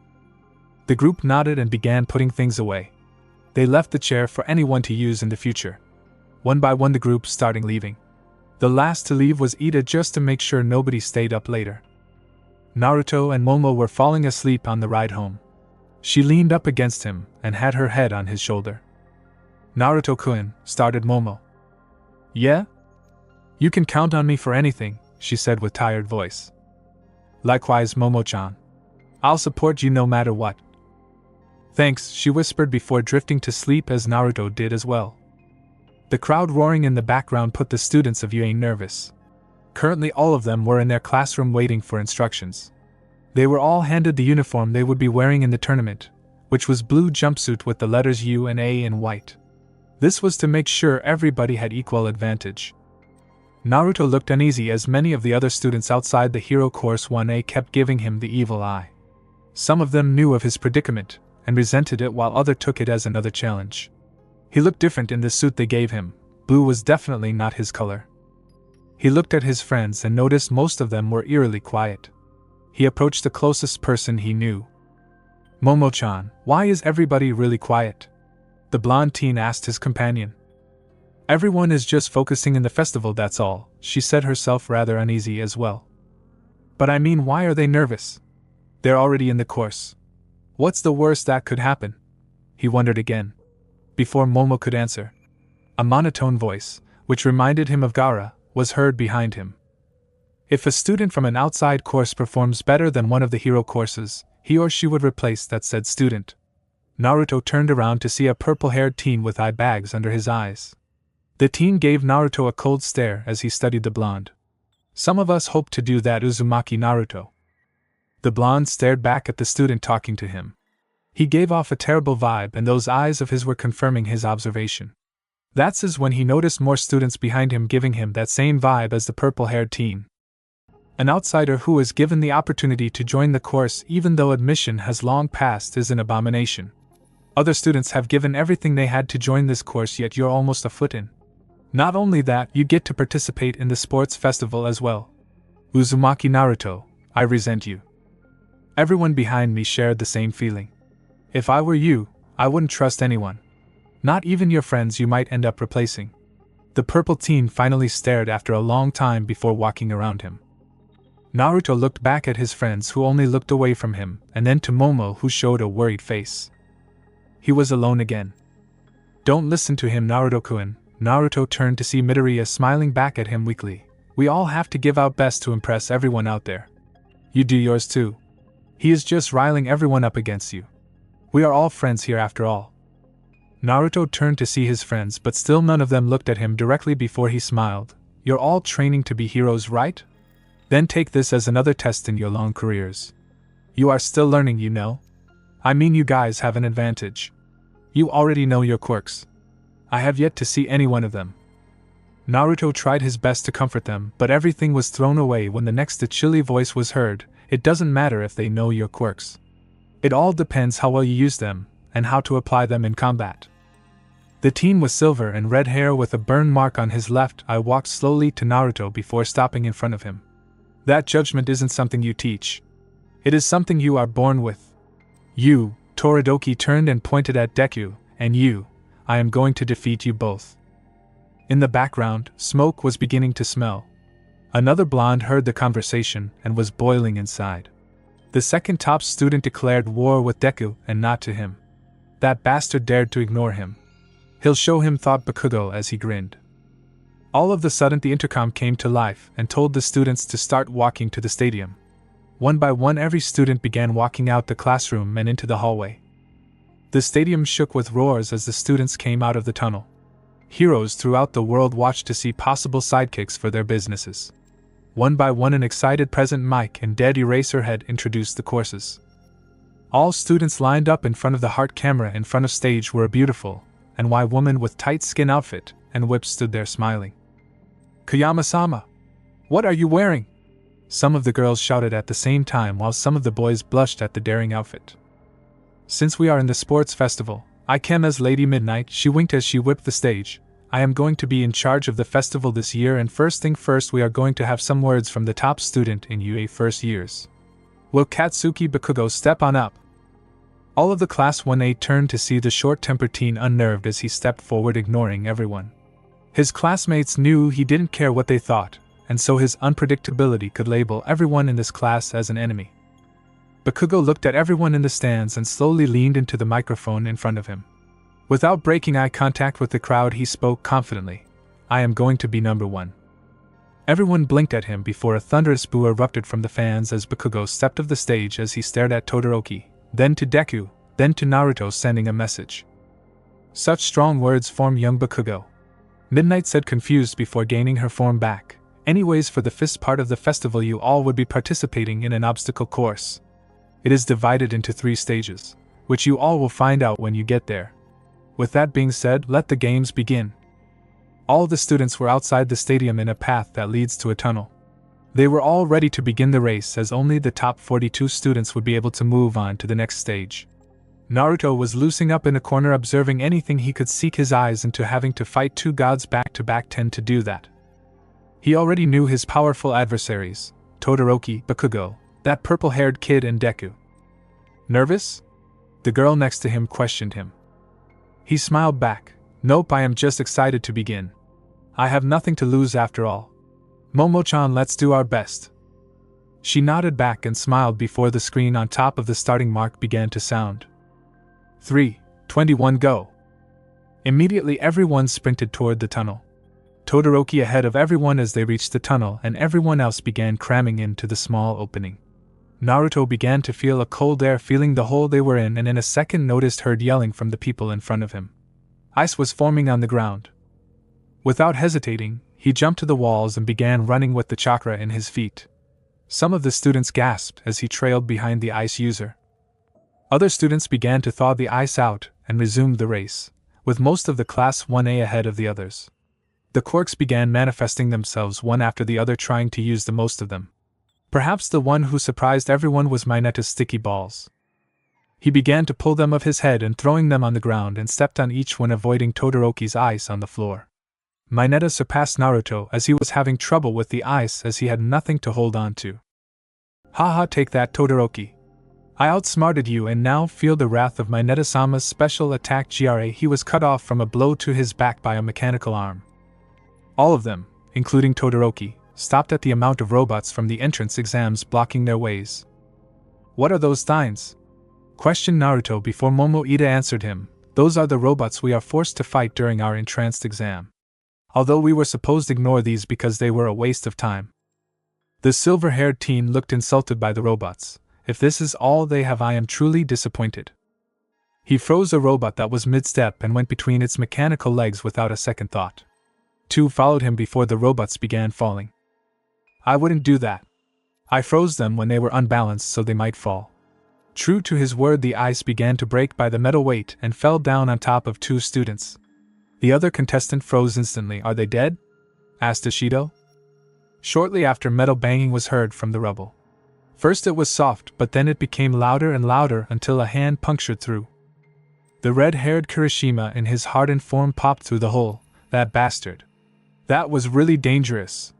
The group nodded and began putting things away. They left the chair for anyone to use in the future. One by one the group started leaving. The last to leave was Iida, just to make sure nobody stayed up later. Naruto and Momo were falling asleep on the ride home. She leaned up against him and had her head on his shoulder. Naruto-kun, started Momo. Yeah? You can count on me for anything, she said with tired voice. Likewise, Momo-chan. I'll support you no matter what. Thanks, she whispered before drifting to sleep, as Naruto did as well. The crowd roaring in the background put the students of UA nervous. Currently all of them were in their classroom waiting for instructions. They were all handed the uniform they would be wearing in the tournament, which was blue jumpsuit with the letters U and A in white. This was to make sure everybody had equal advantage. Naruto looked uneasy as many of the other students outside the hero course 1A kept giving him the evil eye. Some of them knew of his predicament and resented it, while others took it as another challenge. He looked different in the suit they gave him. Blue was definitely not his color. He looked at his friends and noticed most of them were eerily quiet. He approached the closest person he knew. Momo-chan, why is everybody really quiet? The blonde teen asked his companion. Everyone is just focusing in the festival, that's all, she said, herself rather uneasy as well. But I mean, why are they nervous? They're already in the course. What's the worst that could happen? He wondered again. Before Momo could answer, a monotone voice, which reminded him of Gaara, was heard behind him. If a student from an outside course performs better than one of the hero courses, he or she would replace that said student. Naruto turned around to see a purple-haired teen with eye bags under his eyes. The teen gave Naruto a cold stare as he studied the blonde. Some of us hope to do that, Uzumaki Naruto. The blonde stared back at the student talking to him. He gave off a terrible vibe, and those eyes of his were confirming his observation. That's when he noticed more students behind him giving him that same vibe as the purple-haired teen. An outsider who is given the opportunity to join the course even though admission has long passed is an abomination. Other students have given everything they had to join this course, yet you're almost a foot in. Not only that, you get to participate in the sports festival as well. Uzumaki Naruto, I resent you. Everyone behind me shared the same feeling. If I were you, I wouldn't trust anyone. Not even your friends you might end up replacing. The purple teen finally stared after a long time before walking around him. Naruto looked back at his friends, who only looked away from him, and then to Momo, who showed a worried face. He was alone again. Don't listen to him, Naruto-kun. Naruto turned to see Midoriya smiling back at him weakly. We all have to give our best to impress everyone out there. You do yours too. He is just riling everyone up against you. We are all friends here after all. Naruto turned to see his friends, but still none of them looked at him directly before he smiled. You're all training to be heroes, right? Then take this as another test in your long careers. You are still learning, you know. I mean, you guys have an advantage. You already know your quirks. I have yet to see any one of them. Naruto tried his best to comfort them, but everything was thrown away when the next chilly voice was heard. It doesn't matter if they know your quirks. It all depends how well you use them, and how to apply them in combat. The teen with silver and red hair with a burn mark on his left eye walked slowly to Naruto before stopping in front of him. That judgment isn't something you teach. It is something you are born with. You, Todoroki turned and pointed at Deku, and you, I am going to defeat you both. In the background, smoke was beginning to smell. Another blonde heard the conversation and was boiling inside. The second top student declared war with Deku and not to him. That bastard dared to ignore him. He'll show him, thought Bakugo as he grinned. All of a sudden the intercom came to life and told the students to start walking to the stadium. One by one every student began walking out the classroom and into the hallway. The stadium shook with roars as the students came out of the tunnel. Heroes throughout the world watched to see possible sidekicks for their businesses. One by one an excited President Mike and Dead Eraserhead introduced the courses. All students lined up in front of the heart camera in front of stage were a beautiful and white woman with tight skin outfit and whip stood there smiling. "Koyama-sama, what are you wearing?" Some of the girls shouted at the same time while some of the boys blushed at the daring outfit. "Since we are in the sports festival, I came as Lady Midnight," she winked as she whipped the stage. "I am going to be in charge of the festival this year, and first thing first we are going to have some words from the top student in UA first years. Will Katsuki Bakugo step on up?" All of the class 1A turned to see the short-tempered teen unnerved as he stepped forward, ignoring everyone. His classmates knew he didn't care what they thought, and so his unpredictability could label everyone in this class as an enemy. Bakugo looked at everyone in the stands and slowly leaned into the microphone in front of him. Without breaking eye contact with the crowd, he spoke confidently. "I am going to be number one." Everyone blinked at him before a thunderous boo erupted from the fans as Bakugo stepped off the stage as he stared at Todoroki, then to Deku, then to Naruto, sending a message. Such strong words from young Bakugo. Midnight said, confused before gaining her form back. "Anyways, for the fifth part of the festival you all would be participating in an obstacle course. It is divided into 3 stages, which you all will find out when you get there. With that being said, let the games begin." All the students were outside the stadium in a path that leads to a tunnel. They were all ready to begin the race, as only the top 42 students would be able to move on to the next stage. Naruto was loosing up in a corner, observing anything he could seek his eyes into. Having to fight 2 gods back-to-back tend to do that. He already knew his powerful adversaries, Todoroki, Bakugo, that purple-haired kid, and Deku. "Nervous?" The girl next to him questioned him. He smiled back. "Nope, I am just excited to begin. I have nothing to lose after all. Momo-chan, let's do our best." She nodded back and smiled before the screen on top of the starting mark began to sound. 3, 21, go! Immediately everyone sprinted toward the tunnel. Todoroki ahead of everyone as they reached the tunnel, and everyone else began cramming into the small opening. Naruto began to feel a cold air feeling the hole they were in, and in a second heard yelling from the people in front of him. Ice was forming on the ground. Without hesitating, he jumped to the walls and began running with the chakra in his feet. Some of the students gasped as he trailed behind the ice user. Other students began to thaw the ice out and resumed the race, with most of the class 1A ahead of the others. The quirks began manifesting themselves one after the other, trying to use the most of them. Perhaps the one who surprised everyone was Mineta's sticky balls. He began to pull them off his head and throwing them on the ground, and stepped on each one, avoiding Todoroki's ice on the floor. Mineta surpassed Naruto as he was having trouble with the ice as he had nothing to hold on to. "Haha, take that, Todoroki. I outsmarted you, and now feel the wrath of Mineta-sama's special attack." He was cut off from a blow to his back by a mechanical arm. All of them, including Todoroki, stopped at the amount of robots from the entrance exams blocking their ways. "What are those things?" questioned Naruto before Momo Iida answered him. "Those are the robots we are forced to fight during our entranced exam. Although we were supposed to ignore these because they were a waste of time." The silver-haired teen looked insulted by the robots. "If this is all they have, I am truly disappointed." He froze a robot that was mid-step and went between its mechanical legs without a second thought. 2 followed him before the robots began falling. "I wouldn't do that. I froze them when they were unbalanced so they might fall." True to his word, the ice began to break by the metal weight and fell down on top of 2 students. The other contestant froze instantly. "Are they dead?" asked Ishido. Shortly after, metal banging was heard from the rubble. First it was soft, but then it became louder and louder until a hand punctured through. The red-haired Kirishima in his hardened form popped through the hole. That bastard. That was really dangerous.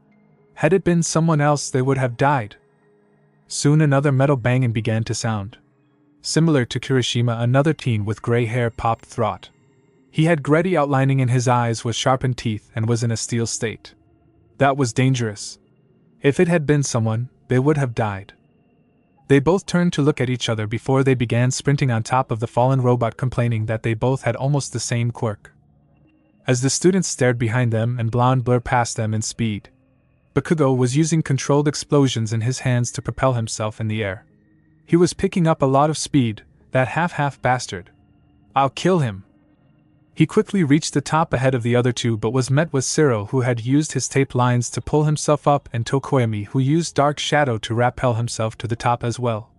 Had it been someone else, they would have died. Soon another metal banging began to sound. Similar to Kirishima, another teen with gray hair popped through. He had gritty outlining in his eyes with sharpened teeth and was in a steel state. That was dangerous. If it had been someone, they would have died. They both turned to look at each other before they began sprinting on top of the fallen robot, complaining that they both had almost the same quirk. As the students stared behind them and blonde blur past them in speed, Bakugo was using controlled explosions in his hands to propel himself in the air. He was picking up a lot of speed, that half bastard. I'll kill him. He quickly reached the top ahead of the other two but was met with Siro, who had used his tape lines to pull himself up, and Tokoyami, who used Dark Shadow to rappel himself to the top as well.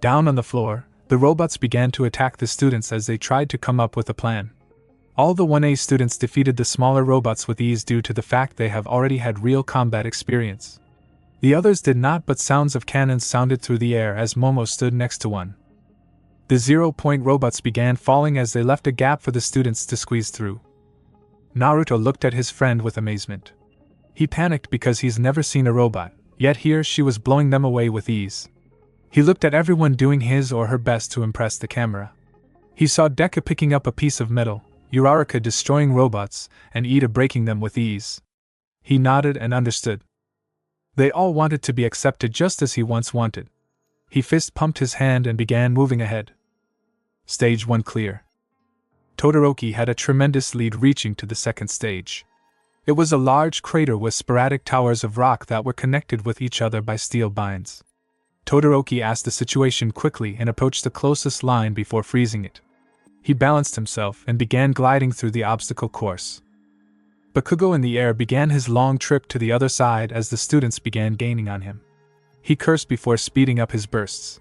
Down on the floor, the robots began to attack the students as they tried to come up with a plan. All the 1A students defeated the smaller robots with ease due to the fact they have already had real combat experience. The others did not, but sounds of cannons sounded through the air as Momo stood next to one. The 0-point robots began falling as they left a gap for the students to squeeze through. Naruto looked at his friend with amazement. He panicked because he's never seen a robot, yet here she was blowing them away with ease. He looked at everyone doing his or her best to impress the camera. He saw Deka picking up a piece of metal, Uraraka destroying robots, and Iida breaking them with ease. He nodded and understood. They all wanted to be accepted just as he once wanted. He fist-pumped his hand and began moving ahead. Stage 1 clear. Todoroki had a tremendous lead reaching to the second stage. It was a large crater with sporadic towers of rock that were connected with each other by steel binds. Todoroki asked the situation quickly and approached the closest line before freezing it. He balanced himself and began gliding through the obstacle course. Bakugo in the air began his long trip to the other side as the students began gaining on him. He cursed before speeding up his bursts.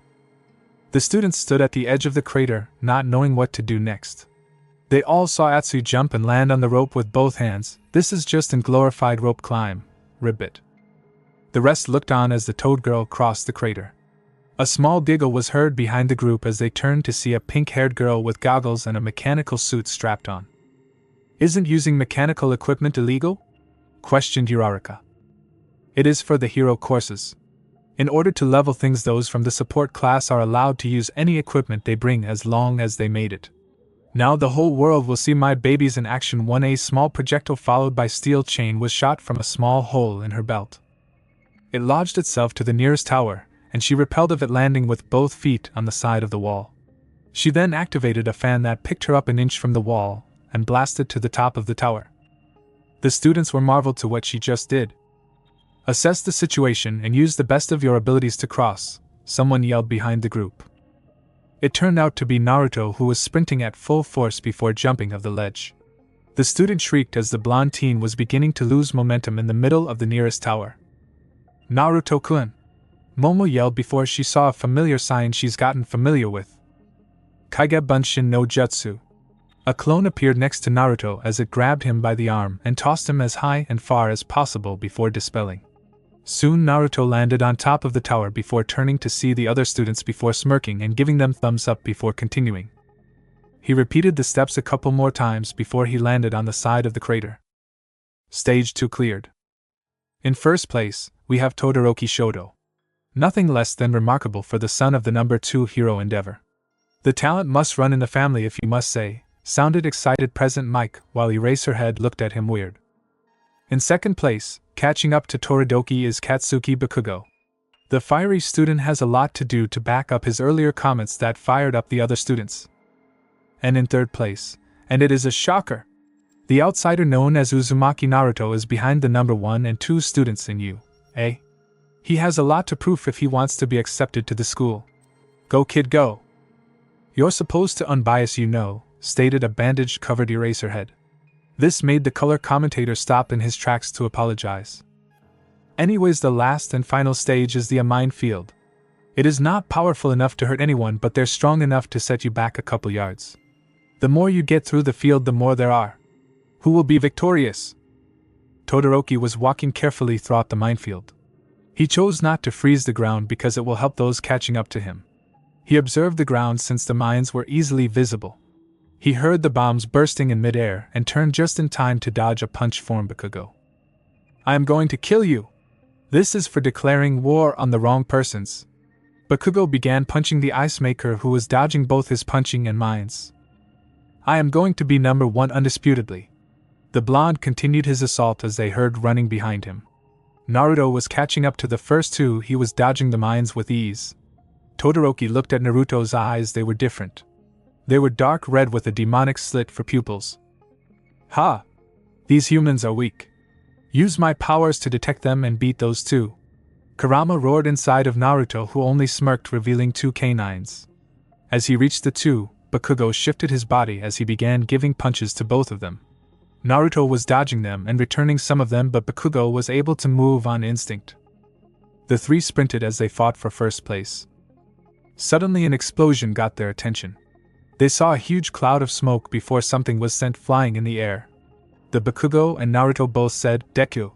The students stood at the edge of the crater, not knowing what to do next. They all saw Atsu jump and land on the rope with both hands. This is just a glorified rope climb, ribbit. The rest looked on as the Toad Girl crossed the crater. A small giggle was heard behind the group as they turned to see a pink-haired girl with goggles and a mechanical suit strapped on. "Isn't using mechanical equipment illegal?" questioned Uraraka. "It is for the hero courses. In order to level things, those from the support class are allowed to use any equipment they bring as long as they made it. Now the whole world will see my babies in action." 1A small projectile followed by steel chain was shot from a small hole in her belt. It lodged itself to the nearest tower, and she repelled of it, landing with both feet on the side of the wall. She then activated a fan that picked her up an inch from the wall and blasted to the top of the tower. The students were marveled to what she just did. "Assess the situation and use the best of your abilities to cross," someone yelled behind the group. It turned out to be Naruto, who was sprinting at full force before jumping off the ledge. The student shrieked as the blonde teen was beginning to lose momentum in the middle of the nearest tower. "Naruto-kun!" Momo yelled before she saw a familiar sign she's gotten familiar with. Kaiga Bunshin no Jutsu. A clone appeared next to Naruto as it grabbed him by the arm and tossed him as high and far as possible before dispelling. Soon Naruto landed on top of the tower before turning to see the other students before smirking and giving them thumbs up before continuing. He repeated the steps a couple more times before he landed on the side of the crater. Stage 2 cleared. In first place, we have Todoroki Shoto. Nothing less than remarkable for the son of the number 2 hero endeavor. "The talent must run in the family if you must say," sounded excited President Mike, while Eraserhead looked at him weird. In second place, catching up to Todoroki, is Katsuki Bakugo. The fiery student has a lot to do to back up his earlier comments that fired up the other students. And in third place, and it is a shocker, the outsider known as Uzumaki Naruto is behind the number 1 and 2 students in UA. He has a lot to prove if he wants to be accepted to the school. "Go kid go. You're supposed to unbias, you know," stated a bandage-covered Eraserhead. This made the color commentator stop in his tracks to apologize. Anyways, the last and final stage is the Minefield. It is not powerful enough to hurt anyone, but they're strong enough to set you back a couple yards. The more you get through the field, the more there are. Who will be victorious? Todoroki was walking carefully throughout the minefield. He chose not to freeze the ground because it will help those catching up to him. He observed the ground since the mines were easily visible. He heard the bombs bursting in midair and turned just in time to dodge a punch from Bakugo. "I am going to kill you! This is for declaring war on the wrong persons." Bakugo began punching the ice maker, who was dodging both his punching and mines. "I am going to be number 1 undisputedly." The blonde continued his assault as they heard running behind him. Naruto was catching up to the first two. He was dodging the mines with ease. Todoroki looked at Naruto's eyes. They were different. They were dark red with a demonic slit for pupils. "Ha! These humans are weak. Use my powers to detect them and beat those two. Kurama roared inside of Naruto, who only smirked, revealing two canines. As he reached the two, Bakugo shifted his body as he began giving punches to both of them. Naruto was dodging them and returning some of them, but Bakugo was able to move on instinct. The three sprinted as they fought for first place. Suddenly an explosion got their attention. They saw a huge cloud of smoke before something was sent flying in the air. The Bakugo and Naruto both said, "Deku."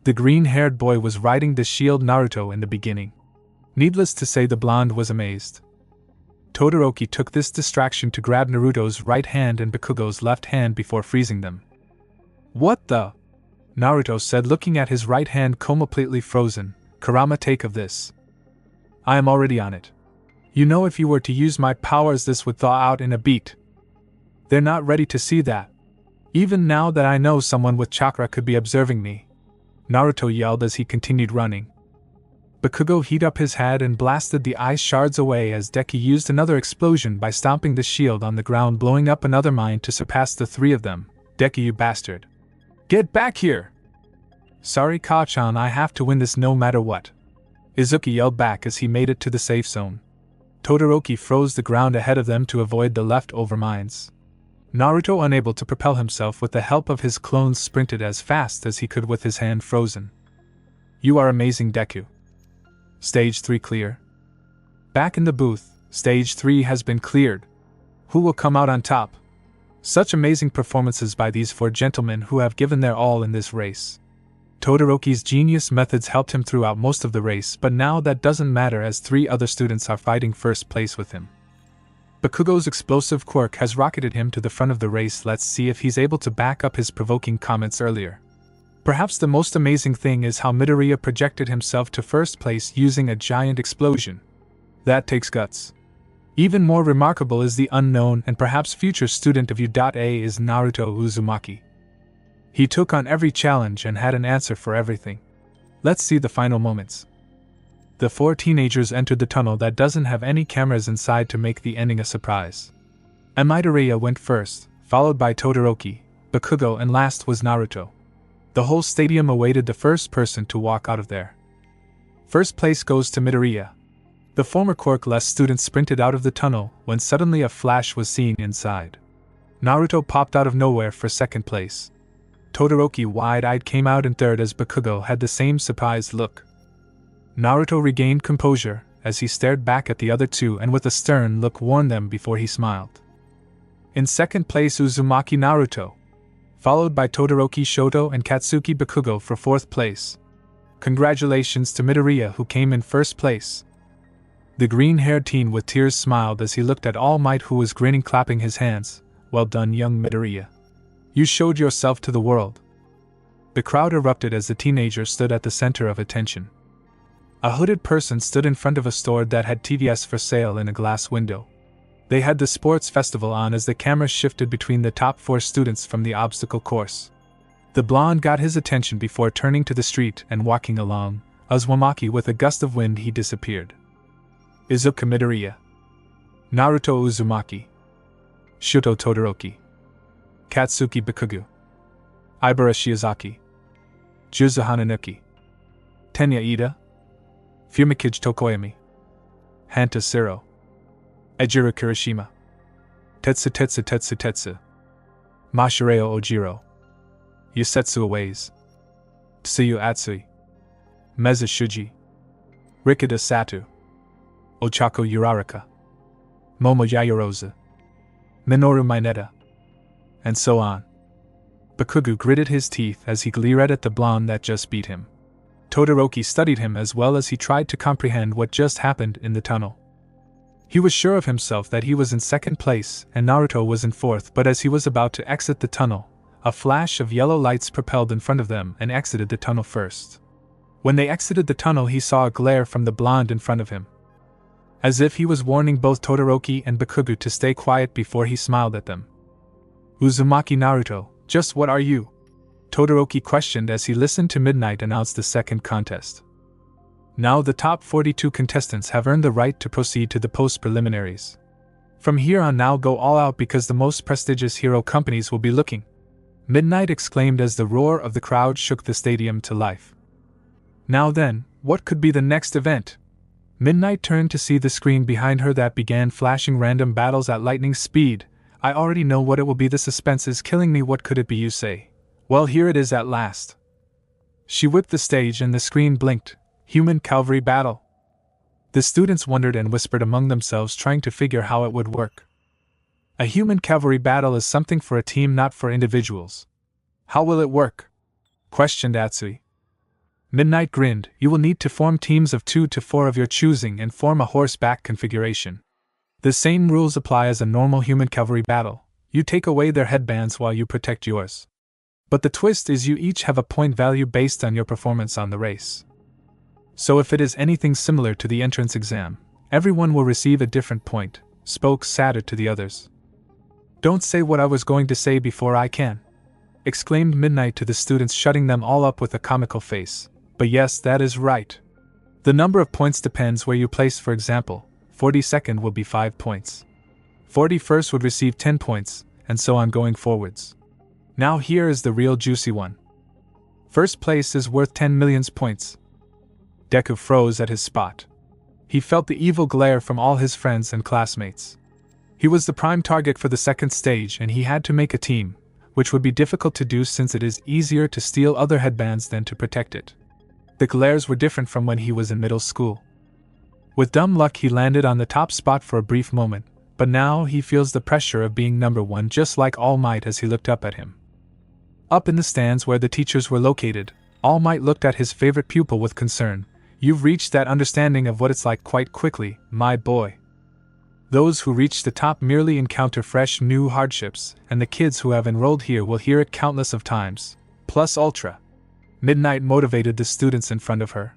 The green-haired boy was riding the shield Naruto in the beginning. Needless to say, the blonde was amazed. Todoroki took this distraction to grab Naruto's right hand and Bakugo's left hand before freezing them. "What the?" Naruto said, looking at his right hand completely frozen. "Kurama, take of this." "I am already on it. You know, if you were to use my powers, this would thaw out in a beat." "They're not ready to see that. Even now that I know someone with chakra could be observing me," Naruto yelled as he continued running. Bakugo heat up his head and blasted the ice shards away as Deku used another explosion by stomping the shield on the ground, blowing up another mine to surpass the three of them. "Deku, you bastard! Get back here!" "Sorry, Ka-chan, I have to win this no matter what," Izuki yelled back as he made it to the safe zone. Todoroki froze the ground ahead of them to avoid the leftover mines. Naruto, unable to propel himself with the help of his clones, sprinted as fast as he could with his hand frozen. "You are amazing, Deku." Stage 3 clear. Back in the booth, Stage 3 has been cleared. Who will come out on top? Such amazing performances by these four gentlemen who have given their all in this race. Todoroki's genius methods helped him throughout most of the race, but now that doesn't matter as three other students are fighting first place with him. Bakugo's explosive quirk has rocketed him to the front of the race. Let's see if he's able to back up his provoking comments earlier. Perhaps the most amazing thing is how Midoriya projected himself to first place using a giant explosion. That takes guts. Even more remarkable is the unknown and perhaps future student of U.A is Naruto Uzumaki. He took on every challenge and had an answer for everything. Let's see the final moments. The four teenagers entered the tunnel that doesn't have any cameras inside to make the ending a surprise. Midoriya went first, followed by Todoroki, Bakugo, and last was Naruto. The whole stadium awaited the first person to walk out of there. First place goes to Midoriya. The former quirk-less student sprinted out of the tunnel when suddenly a flash was seen inside. Naruto popped out of nowhere for second place. Todoroki, wide-eyed, came out in third as Bakugo had the same surprised look. Naruto regained composure as he stared back at the other two and with a stern look warned them before he smiled. In second place, Uzumaki Naruto, followed by Todoroki, Shoto, and Katsuki Bakugo for fourth place. Congratulations to Midoriya, who came in first place. The green-haired teen with tears smiled as he looked at All Might, who was grinning, clapping his hands. "Well done, young Midoriya. You showed yourself to the world." The crowd erupted as the teenager stood at the center of attention. A hooded person stood in front of a store that had TVS for sale in a glass window. They had the sports festival on as the camera shifted between the top four students from the obstacle course. The blonde got his attention before turning to the street and walking along. Uzumaki, with a gust of wind, he disappeared. Izuka Midoriya, Naruto Uzumaki, Shoto Todoroki, Katsuki Bakugo, Ibara Shiozaki, Juzo Hananuki, Tenya Iida, Fumikage Tokoyami, Hanta Siro, Ejiro Kirishima, Tetsu, Mashireo Ojiro, Yusetsu Aways, Tsuyu Atsui, Meza Shuji, Rikida Satu, Ochako Uraraka, Momo Yaoyorozu, Minoru Mineta, and so on. Bakugo gritted his teeth as he glared at the blonde that just beat him. Todoroki studied him as well as he tried to comprehend what just happened in the tunnel. He was sure of himself that he was in second place and Naruto was in fourth, but as he was about to exit the tunnel, a flash of yellow lights propelled in front of them and exited the tunnel first. When they exited the tunnel, he saw a glare from the blonde in front of him. As if he was warning both Todoroki and Bakugo to stay quiet before he smiled at them. "Uzumaki Naruto, just what are you?" Todoroki questioned as he listened to Midnight announce the second contest. Now the top 42 contestants have earned the right to proceed to the post-preliminaries. From here on, now go all out because the most prestigious hero companies will be looking. Midnight exclaimed as the roar of the crowd shook the stadium to life. Now then, what could be the next event? Midnight turned to see the screen behind her that began flashing random battles at lightning speed. I already know what it will be. The suspense is killing me. What could it be, you say? Well, here it is at last. She whipped the stage and the screen blinked. Human Calvary battle. The students wondered and whispered among themselves, trying to figure how it would work. A human cavalry battle is something for a team, not for individuals. How will it work? Questioned Atsui. Midnight grinned. You will need to form teams of 2 to 4 of your choosing and form a horseback configuration. The same rules apply as a normal human cavalry battle. You take away their headbands while you protect yours. But the twist is you each have a point value based on your performance on the race. So if it is anything similar to the entrance exam, everyone will receive a different point, spoke Saturn to the others. Don't say what I was going to say before I can, exclaimed Midnight to the students, shutting them all up with a comical face. But yes, that is right. The number of points depends where you place. For example, 42nd will be 5 points. 41st would receive 10 points, and so on going forwards. Now here is the real juicy one. First place is worth 10 million points. Deku froze at his spot. He felt the evil glare from all his friends and classmates. He was the prime target for the second stage, and he had to make a team, which would be difficult to do since it is easier to steal other headbands than to protect it. The glares were different from when he was in middle school. With dumb luck, he landed on the top spot for a brief moment, but now he feels the pressure of being number 1, just like All Might as he looked up at him. Up in the stands where the teachers were located, All Might looked at his favorite pupil with concern. You've reached that understanding of what it's like quite quickly, my boy. Those who reach the top merely encounter fresh new hardships, and the kids who have enrolled here will hear it countless of times, plus ultra. Midnight motivated the students in front of her.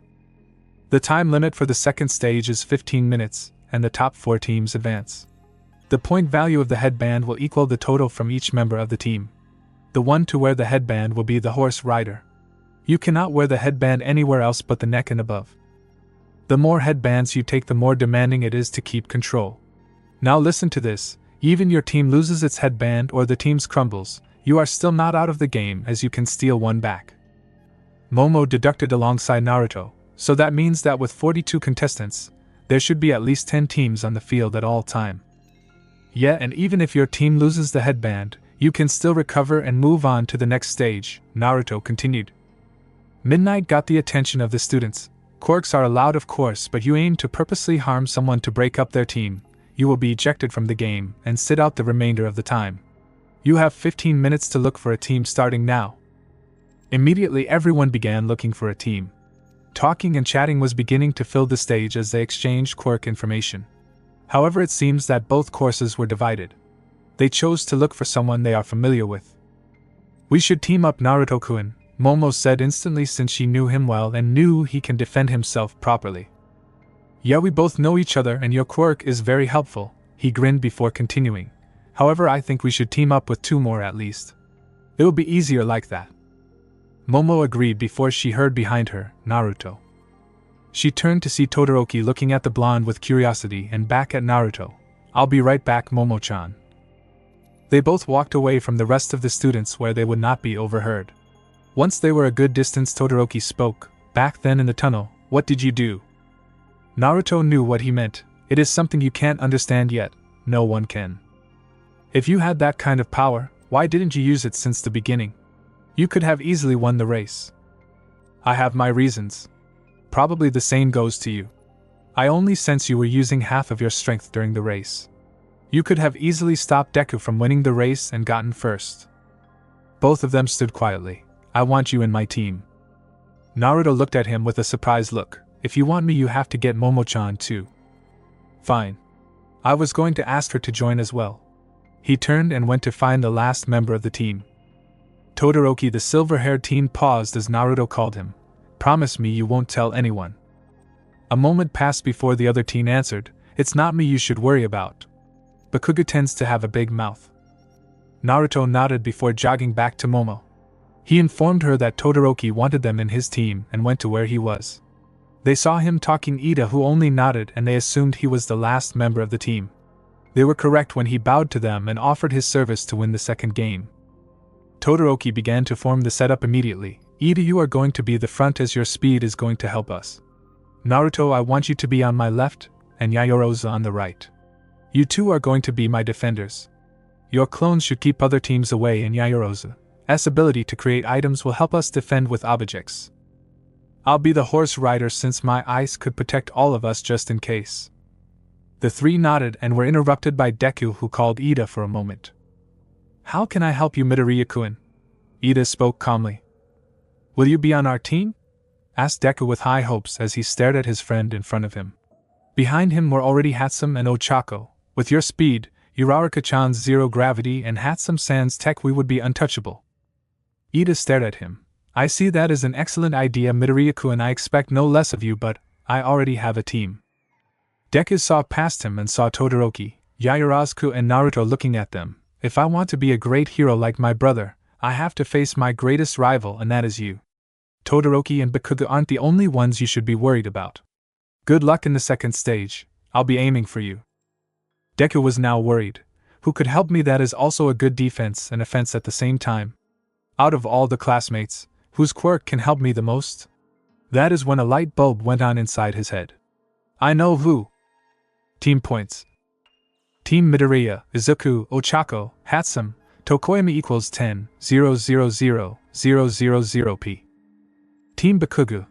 The time limit for the second stage is 15 minutes, and the top 4 teams advance. The point value of the headband will equal the total from each member of the team. The one to wear the headband will be the horse rider. You cannot wear the headband anywhere else but the neck and above. The more headbands you take, the more demanding it is to keep control. Now listen to this, even your team loses its headband or the team's crumbles, you are still not out of the game, as you can steal one back. Momo deducted alongside Naruto, so that means that with 42 contestants, there should be at least 10 teams on the field at all time. Yeah, and even if your team loses the headband, you can still recover and move on to the next stage, Naruto continued. Midnight got the attention of the students. Quirks are allowed, of course, but you aim to purposely harm someone to break up their team, you will be ejected from the game and sit out the remainder of the time. You have 15 minutes to look for a team starting now. Immediately everyone began looking for a team. Talking and chatting was beginning to fill the stage as they exchanged quirk information. However, it seems that both courses were divided. They chose to look for someone they are familiar with. We should team up, Naruto-kun, Momo said instantly, since she knew him well and knew he can defend himself properly. Yeah, we both know each other and your quirk is very helpful, he grinned before continuing. However, I think we should team up with 2 more at least. It will be easier like that. Momo agreed before she heard behind her, Naruto. She turned to see Todoroki looking at the blonde with curiosity and back at Naruto. I'll be right back, Momo-chan. They both walked away from the rest of the students where they would not be overheard. Once they were a good distance, Todoroki spoke. Back then in the tunnel, what did you do? Naruto knew what he meant. It is something you can't understand yet. No one can. If you had that kind of power, why didn't you use it since the beginning? You could have easily won the race. I have my reasons. Probably the same goes to you. I only sense you were using half of your strength during the race. You could have easily stopped Deku from winning the race and gotten first. Both of them stood quietly. I want you in my team. Naruto looked at him with a surprised look. If you want me, you have to get Momo-chan too. Fine. I was going to ask her to join as well. He turned and went to find the last member of the team. Todoroki, the silver-haired teen, paused as Naruto called him. Promise me you won't tell anyone. A moment passed before the other teen answered. It's not me you should worry about. Bakugo tends to have a big mouth. Naruto nodded before jogging back to Momo. He informed her that Todoroki wanted them in his team and went to where he was. They saw him talking Iida, who only nodded, and they assumed he was the last member of the team. They were correct when he bowed to them and offered his service to win the second game. Todoroki began to form the setup immediately. Iida, you are going to be the front as your speed is going to help us. Naruto, I want you to be on my left, and Yaoyorozu on the right. You two are going to be my defenders. Your clones should keep other teams away, and Yaoyorozu's ability to create items will help us defend with objects. I'll be the horse rider since my eyes could protect all of us just in case. The three nodded and were interrupted by Deku, who called Iida for a moment. How can I help you, Midoriya-kun? Iida spoke calmly. Will you be on our team? Asked Deku with high hopes as he stared at his friend in front of him. Behind him were already Hatsum and Ochako. With your speed, Uraraka-chan's zero gravity, and Hatsum-san's tech, we would be untouchable. Iida stared at him. I see that as an excellent idea, Midoriya-kun. I expect no less of you, but I already have a team. Deku saw past him and saw Todoroki, Yaoyorozu and Naruto looking at them. If I want to be a great hero like my brother, I have to face my greatest rival, and that is you. Todoroki and Bakugo aren't the only ones you should be worried about. Good luck in the second stage. I'll be aiming for you. Deku was now worried. Who could help me that is also a good defense and offense at the same time? Out of all the classmates, whose quirk can help me the most? That is when a light bulb went on inside his head. I know who. Team points. Team Midoriya, Izuku, Ochako, Hatsum, Tokoyami equals 10, 0, 0, 0, 0, 0, 0 p. Team Bakugo,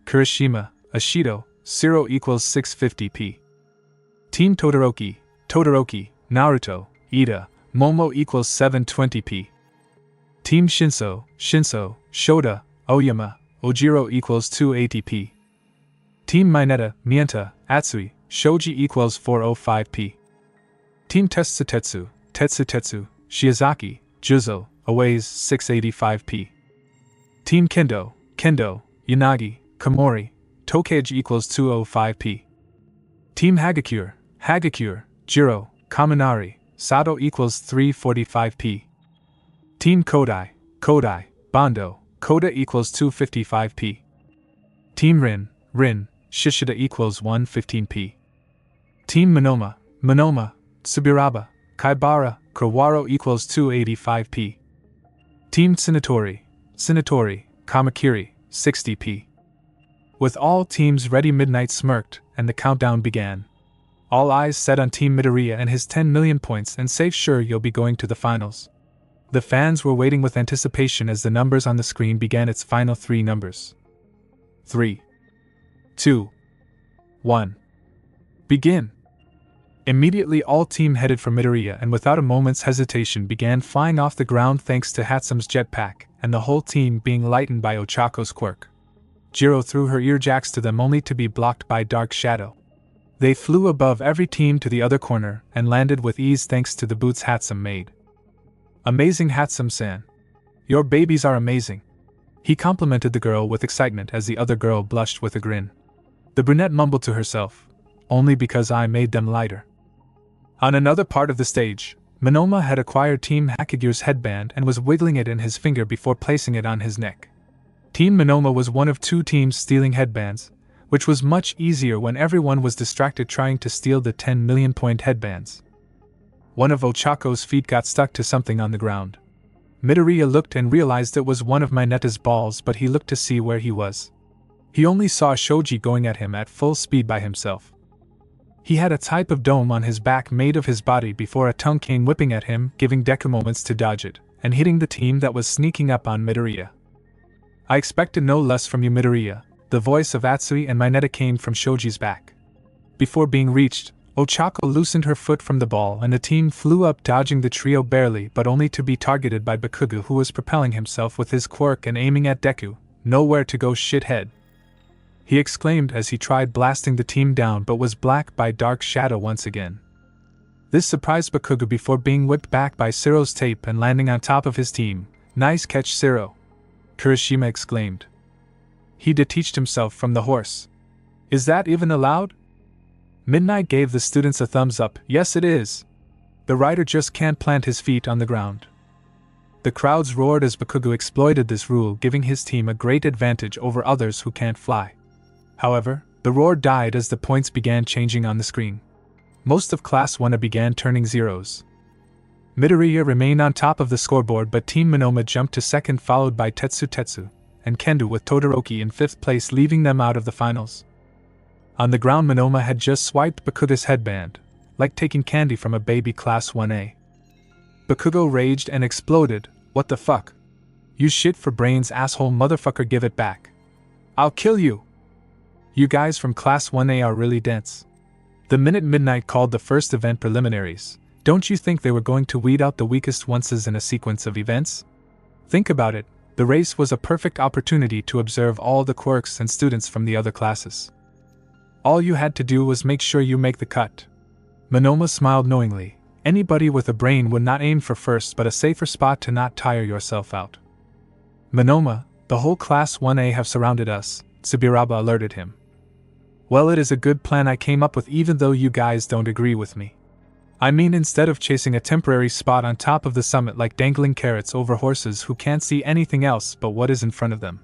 Kirishima, Ashido, 0 equals 650 p. Team Todoroki, Naruto, Iida, Momo equals 720 p. Team Shinso, Shota, Oyama, Ojiro equals 280 p. Team Mienta, Atsui, Shoji equals 405 p. Team Tetsu, Shiozaki, Juzo, Aways 685 p. Team Kendo, Yanagi, Komori, Tokaji equals 205 p. Team Hagakure, Jiro, Kaminari, Sato equals 345 p. Team Kodai, Bondo, Koda equals 255 p. Team Rin, Shishida equals 115 p. Team Monoma, Tsuburaba, Kaibara, Kawaro equals 285 p. Team Tsunatori, Kamakiri, 60 p. With all teams ready, midnight smirked, and the countdown began. All eyes set on Team Midoriya and his 10 million points, and safe sure you'll be going to the finals. The fans were waiting with anticipation as the numbers on the screen began its final three numbers. 3, 2, 1. Begin! Immediately all team headed for Midoriya and without a moment's hesitation began flying off the ground thanks to Hatsum's jetpack, and the whole team being lightened by Ochako's quirk. Jiro threw her earjacks to them only to be blocked by Dark Shadow. They flew above every team to the other corner and landed with ease thanks to the boots Hatsum made. Amazing, Hatsum-san. Your babies are amazing. He complimented the girl with excitement as the other girl blushed with a grin. The brunette mumbled to herself, only because I made them lighter. On another part of the stage, Monoma had acquired Team Hakagure's headband and was wiggling it in his finger before placing it on his neck. Team Monoma was one of two teams stealing headbands, which was much easier when everyone was distracted trying to steal the 10 million point headbands. One of Ochako's feet got stuck to something on the ground. Midoriya looked and realized it was one of Mineta's balls, but he looked to see where he was. He only saw Shoji going at him at full speed by himself. He had a type of dome on his back made of his body before a tongue came whipping at him, giving Deku moments to dodge it, and hitting the team that was sneaking up on Midoriya. I expected no less from you, Midoriya. The voice of Atsui and Mineta came from Shoji's back. Before being reached, Ochako loosened her foot from the ball and the team flew up, dodging the trio barely but only to be targeted by Bakugo, who was propelling himself with his quirk and aiming at Deku. Nowhere to go, shithead, he exclaimed as he tried blasting the team down but was blacked by Dark Shadow once again. This surprised Bakugo before being whipped back by Siro's tape and landing on top of his team. Nice catch, Siro, Kirishima exclaimed. He detached himself from the horse. Is that even allowed? Midnight gave the students a thumbs up. Yes, it is. The rider just can't plant his feet on the ground. The crowds roared as Bakugo exploited this rule, giving his team a great advantage over others who can't fly. However, the roar died as the points began changing on the screen. Most of Class 1A began turning zeros. Midoriya remained on top of the scoreboard, but Team Monoma jumped to second, followed by Tetsu and Kendo, with Todoroki in 5th place, leaving them out of the finals. On the ground, Monoma had just swiped Bakugo's headband, like taking candy from a baby. Class 1A. Bakugo raged and exploded. What the fuck? You shit for brains, asshole motherfucker, give it back. I'll kill you. You guys from Class 1A are really dense. The minute midnight called the first event preliminaries. Don't you think they were going to weed out the weakest ones in a sequence of events? Think about it, the race was a perfect opportunity to observe all the quirks and students from the other classes. All you had to do was make sure you make the cut. Monoma smiled knowingly. Anybody with a brain would not aim for first, but a safer spot to not tire yourself out. Monoma, the whole Class 1A have surrounded us, Subiraba alerted him. Well, it is a good plan I came up with, even though you guys don't agree with me. I mean, instead of chasing a temporary spot on top of the summit like dangling carrots over horses who can't see anything else but what is in front of them.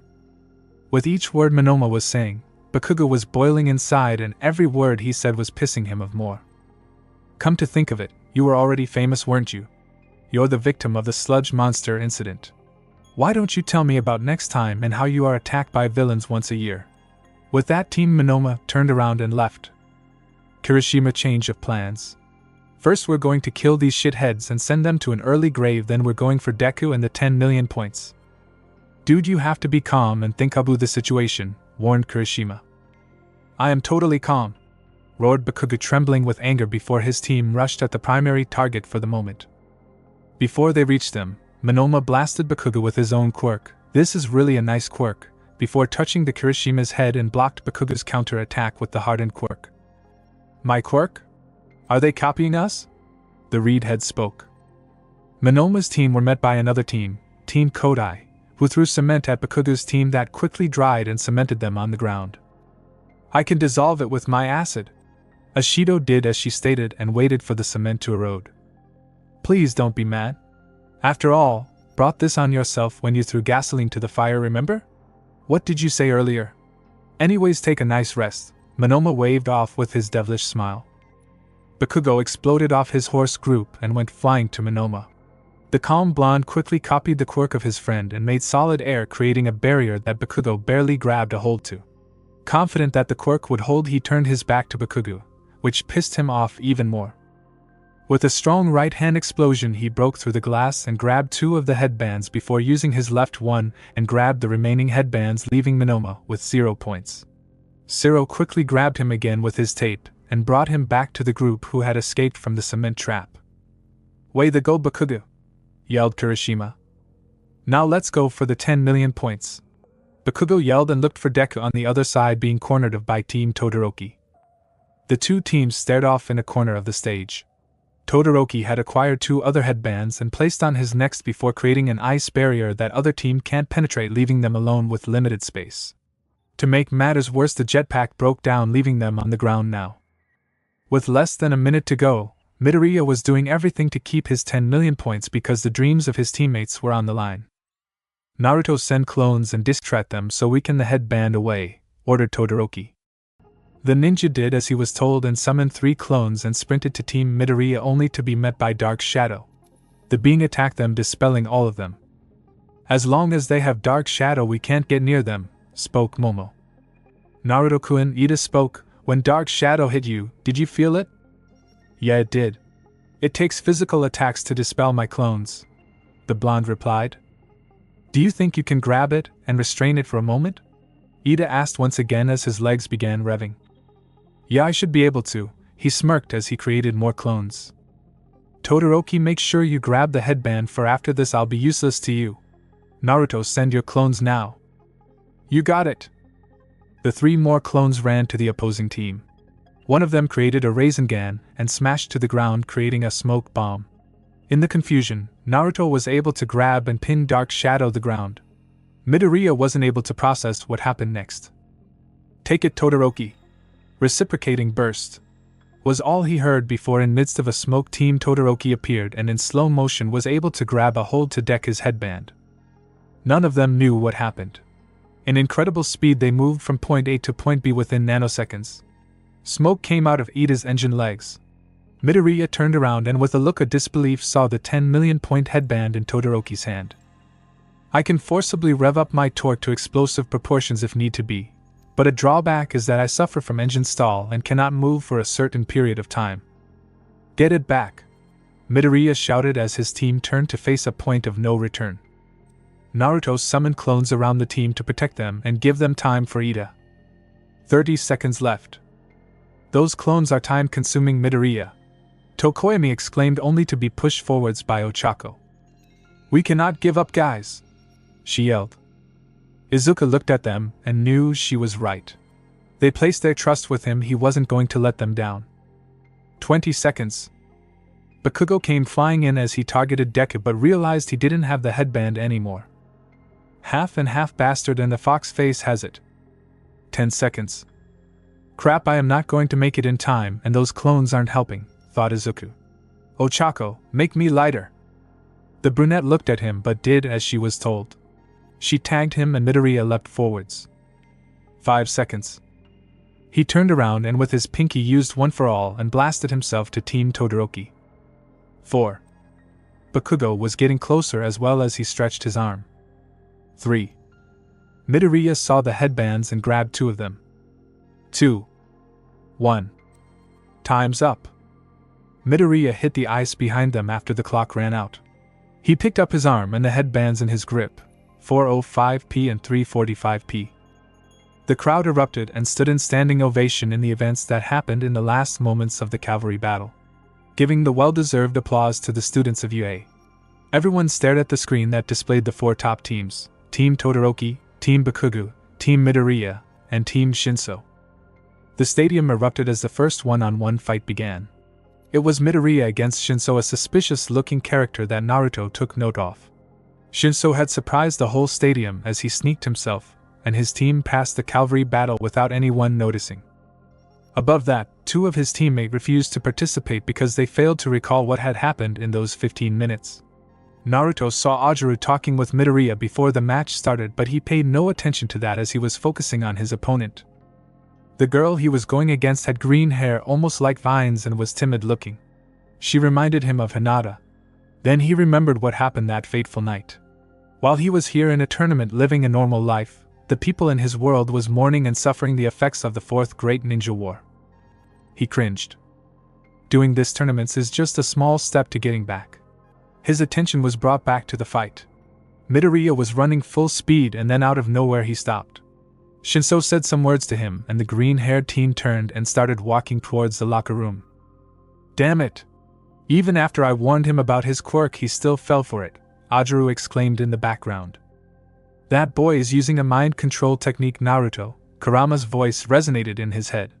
With each word Monoma was saying, Bakugo was boiling inside, and every word he said was pissing him off more. Come to think of it, you were already famous, weren't you? You're the victim of the sludge monster incident. Why don't you tell me about next time and how you are attacked by villains once a year? With that, Team Monoma turned around and left. Kirishima, change of plans. First we're going to kill these shitheads and send them to an early grave, then we're going for Deku and the 10 million points. Dude, you have to be calm and think about the situation, warned Kirishima. I am totally calm, roared Bakugo, trembling with anger before his team rushed at the primary target for the moment. Before they reached them, Monoma blasted Bakugo with his own quirk. This is really a nice quirk, before touching the Kirishima's head and blocked Bakugo's counter-attack with the hardened quirk. My quirk? Are they copying us? The reed head spoke. Monoma's team were met by another team, Team Kodai, who threw cement at Bakugo's team that quickly dried and cemented them on the ground. I can dissolve it with my acid. Ashido did as she stated and waited for the cement to erode. Please don't be mad. After all, brought this on yourself when you threw gasoline to the fire, remember? What did you say earlier? Anyways, take a nice rest. Monoma waved off with his devilish smile. Bakugo exploded off his horse group and went flying to Monoma. The calm blonde quickly copied the quirk of his friend and made solid air, creating a barrier that Bakugo barely grabbed a hold to. Confident that the quirk would hold, he turned his back to Bakugo, which pissed him off even more. With a strong right-hand explosion, he broke through the glass and grabbed 2 of the headbands before using his left one and grabbed the remaining headbands, leaving Monoma with 0 points. Zero quickly grabbed him again with his tape and brought him back to the group who had escaped from the cement trap. Way to go, Bakugo! Yelled Kirishima. Now let's go for the 10 million points. Bakugo yelled and looked for Deku on the other side, being cornered by Team Todoroki. The two teams stared off in a corner of the stage. Todoroki had acquired 2 other headbands and placed on his next before creating an ice barrier that other team can't penetrate, leaving them alone with limited space. To make matters worse, the jetpack broke down, leaving them on the ground now. With less than a minute to go, Midoriya was doing everything to keep his 10 million points because the dreams of his teammates were on the line. Naruto, send clones and distract them so we can the headband away, ordered Todoroki. The ninja did as he was told and summoned 3 clones and sprinted to Team Midoriya, only to be met by Dark Shadow. The being attacked them, dispelling all of them. As long as they have Dark Shadow, we can't get near them, spoke Momo. Naruto-kun, Iida spoke. When Dark Shadow hit you, did you feel it? Yeah, it did. It takes physical attacks to dispel my clones, the blonde replied. Do you think you can grab it and restrain it for a moment? Iida asked once again as his legs began revving. Yeah, I should be able to, he smirked as he created more clones. Todoroki, make sure you grab the headband, for after this I'll be useless to you. Naruto, send your clones now. You got it. The 3 more clones ran to the opposing team. One of them created a Rasengan and smashed to the ground, creating a smoke bomb. In the confusion, Naruto was able to grab and pin Dark Shadow the ground. Midoriya wasn't able to process what happened next. Take it, Todoroki. Reciprocating burst was all he heard before, in midst of a smoke, Team Todoroki appeared and in slow motion was able to grab a hold to Deku's headband. None of them knew what happened. In incredible speed they moved from point A to point B within nanoseconds. Smoke came out of Iida's engine legs. Midoriya turned around and with a look of disbelief saw the 10 million point headband in Todoroki's hand. I can forcibly rev up my torque to explosive proportions if need to be, but a drawback is that I suffer from engine stall and cannot move for a certain period of time. Get it back! Midoriya shouted as his team turned to face a point of no return. Naruto summoned clones around the team to protect them and give them time for Iida. 30 seconds left. Those clones are time-consuming, Midoriya, Tokoyami exclaimed, only to be pushed forwards by Ochako. We cannot give up, guys, she yelled. Izuka looked at them and knew she was right. They placed their trust with him, he wasn't going to let them down. 20 seconds. Bakugo came flying in as he targeted Deku but realized he didn't have the headband anymore. Half and half bastard, and the fox face has it. 10 seconds. Crap, I am not going to make it in time and those clones aren't helping, thought Izuku. Ochako, make me lighter. The brunette looked at him but did as she was told. She tagged him and Midoriya leapt forwards. 5 seconds. He turned around and with his pinky used one for all and blasted himself to Team Todoroki. 4. Bakugo was getting closer as well as he stretched his arm. 3. Midoriya saw the headbands and grabbed 2 of them. 2. 1. Time's up. Midoriya hit the ice behind them after the clock ran out. He picked up his arm and the headbands in his grip, 4:05 and 3:45. The crowd erupted and stood in standing ovation in the events that happened in the last moments of the Calvary battle, giving the well-deserved applause to the students of UA. Everyone stared at the screen that displayed the 4 top teams: Team Todoroki, Team Bakugo, Team Midoriya, and Team Shinso. The stadium erupted as the first one-on-one fight began. It was Midoriya against Shinso, a suspicious-looking character that Naruto took note of. Shinso had surprised the whole stadium as he sneaked himself, and his team passed the Calvary battle without anyone noticing. Above that, 2 of his teammates refused to participate because they failed to recall what had happened in those 15 minutes. Naruto saw Ajaru talking with Midoriya before the match started, but he paid no attention to that as he was focusing on his opponent. The girl he was going against had green hair almost like vines and was timid-looking. She reminded him of Hinata. Then he remembered what happened that fateful night. While he was here in a tournament living a normal life, the people in his world was mourning and suffering the effects of the 4th Great Ninja War. He cringed. Doing this tournament is just a small step to getting back. His attention was brought back to the fight. Midoriya was running full speed and then out of nowhere he stopped. Shinso said some words to him and the green-haired teen turned and started walking towards the locker room. Damn it! Even after I warned him about his quirk he still fell for it, Ajaru exclaimed in the background. That boy is using a mind control technique, Naruto, Kurama's voice resonated in his head.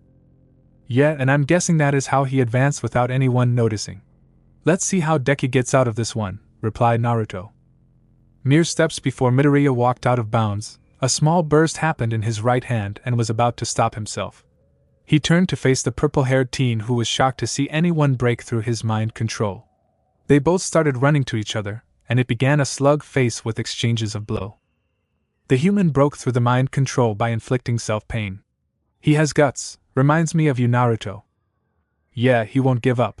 Yeah, and I'm guessing that is how he advanced without anyone noticing. Let's see how Deki gets out of this one, replied Naruto. Mere steps before Midoriya walked out of bounds, a small burst happened in his right hand and was about to stop himself. He turned to face the purple-haired teen who was shocked to see anyone break through his mind control. They both started running to each other, and it began a slug face with exchanges of blow. The human broke through the mind control by inflicting self-pain. He has guts, reminds me of you, Naruto. Yeah, he won't give up.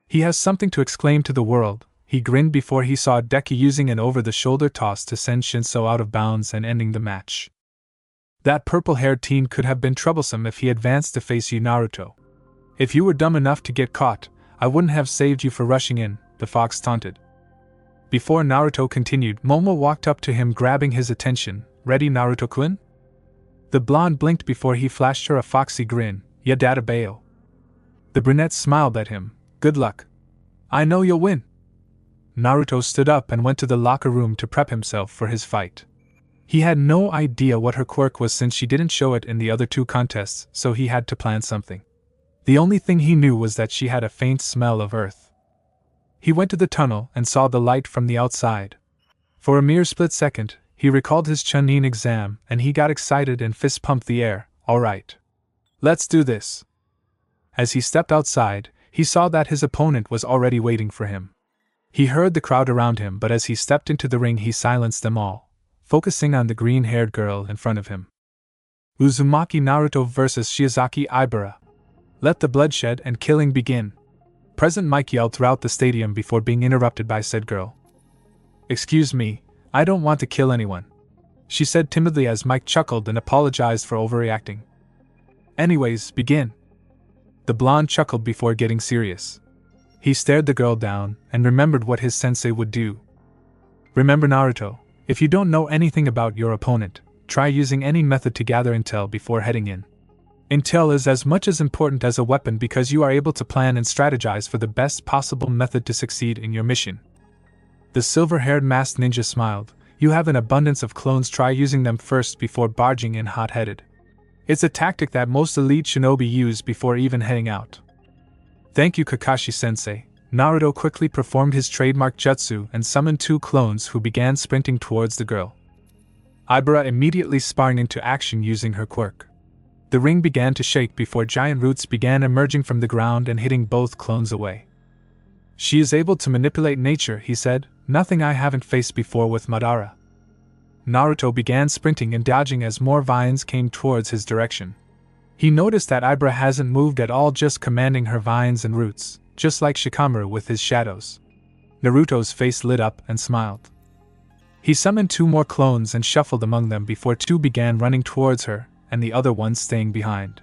He has something to exclaim to the world. He grinned before he saw Deki using an over-the-shoulder toss to send Shinso out of bounds and ending the match. That purple-haired teen could have been troublesome if he advanced to face you, Naruto. If you were dumb enough to get caught, I wouldn't have saved you for rushing in, the fox taunted. Before Naruto continued, Momo walked up to him grabbing hhis attention. Ready, Naruto-kun? The blonde blinked before he flashed her a foxy grin. Ya databao. The brunette smiled at him. Good luck. I know you'll win. Naruto stood up and went to the locker room to prep himself for his fight. He had no idea what her quirk was since she didn't show it in the other 2 contests, so he had to plan something. The only thing he knew was that she had a faint smell of earth. He went to the tunnel and saw the light from the outside. For a mere split second, he recalled his Chunin exam and he got excited and fist-pumped the air. All right. Let's do this. As he stepped outside, he saw that his opponent was already waiting for him. He heard the crowd around him, but as he stepped into the ring he silenced them all, focusing on the green-haired girl in front of him. Uzumaki Naruto vs. Shiozaki Ibara. Let the bloodshed and killing begin. President Mike yelled throughout the stadium before being interrupted by said girl. "Excuse me, I don't want to kill anyone," she said timidly as Mike chuckled and apologized for overreacting. "Anyways, begin." The blonde chuckled before getting serious. He stared the girl down and remembered what his sensei would do. "Remember, Naruto, if you don't know anything about your opponent, try using any method to gather intel before heading in. Intel is as much as important as a weapon because you are able to plan and strategize for the best possible method to succeed in your mission." The silver-haired masked ninja smiled. "You have an abundance of clones, try using them first before barging in hot-headed. It's a tactic that most elite shinobi use before even heading out." "Thank you, Kakashi-sensei." Naruto quickly performed his trademark jutsu and summoned 2 clones who began sprinting towards the girl. Ibara immediately sprang into action using her quirk. The ring began to shake before giant roots began emerging from the ground and hitting both clones away. "She is able to manipulate nature," he said, "nothing I haven't faced before with Madara." Naruto began sprinting and dodging as more vines came towards his direction. He noticed that Ibara hasn't moved at all, just commanding her vines and roots, just like Shikamaru with his shadows. Naruto's face lit up and smiled. He summoned 2 more clones and shuffled among them before 2 began running towards her, and the other one staying behind.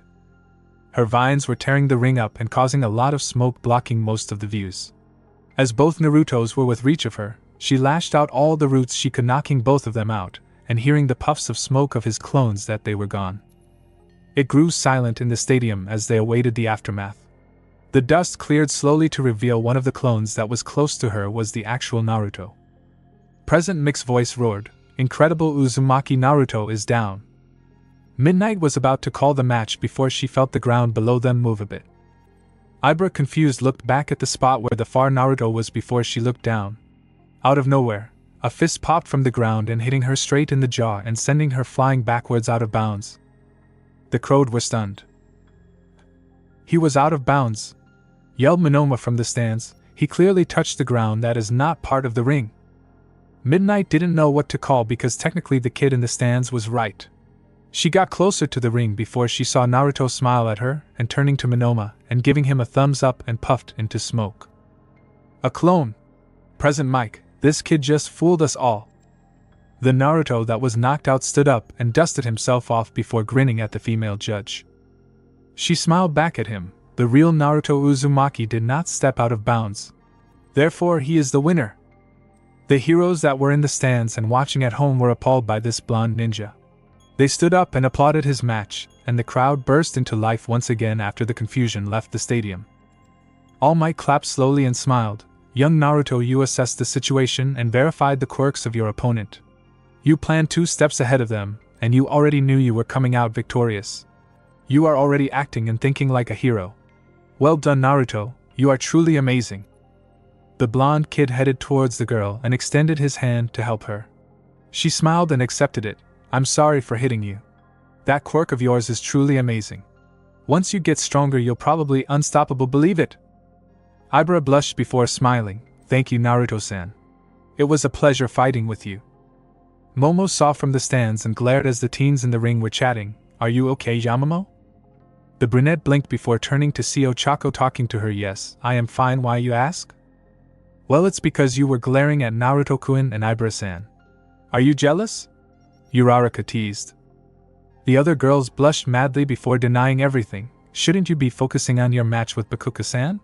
Her vines were tearing the ring up and causing a lot of smoke, blocking most of the views. As both Narutos were within reach of her, she lashed out all the roots she could, knocking both of them out, and hearing the puffs of smoke of his clones that they were gone. It grew silent in the stadium as they awaited the aftermath. The dust cleared slowly to reveal one of the clones that was close to her was the actual Naruto. President Mick's voice roared, "Incredible Uzumaki, Naruto is down." Midnight was about to call the match before she felt the ground below them move a bit. Ibara, confused, looked back at the spot where the far Naruto was before she looked down. Out of nowhere, a fist popped from the ground and hitting her straight in the jaw and sending her flying backwards out of bounds. The crowd were stunned. "He was out of bounds!" yelled Momo from the stands. "He clearly touched the ground that is not part of the ring." Midnight didn't know what to call because technically the kid in the stands was right. She got closer to the ring before she saw Naruto smile at her and turning to Momo and giving him a thumbs up and puffed into smoke. "A clone! President Mike, this kid just fooled us all." The Naruto that was knocked out stood up and dusted himself off before grinning at the female judge. She smiled back at him. The real Naruto Uzumaki did not step out of bounds. Therefore he is the winner. The heroes that were in the stands and watching at home were appalled by this blonde ninja. They stood up and applauded his match, and the crowd burst into life once again after the confusion left the stadium. All Might clapped slowly and smiled. "Young Naruto, you assessed the situation and verified the quirks of your opponent. You planned 2 steps ahead of them, and you already knew you were coming out victorious. You are already acting and thinking like a hero. Well done, Naruto, you are truly amazing." The blonde kid headed towards the girl and extended his hand to help her. She smiled and accepted it. "I'm sorry for hitting you. That quirk of yours is truly amazing. Once you get stronger, you'll probably unstoppable, believe it." Ibara blushed before smiling. "Thank you, Naruto-san. It was a pleasure fighting with you." Momo saw from the stands and glared as the teens in the ring were chatting. "Are you okay, Yamamoto?" The brunette blinked before turning to see Ochako talking to her. "Yes, I am fine. Why, you ask?" "Well, it's because you were glaring at Naruto-kun and Ibara-san. Are you jealous?" Uraraka teased. The other girls blushed madly before denying everything. "Shouldn't you be focusing on your match with Bakuka-san?"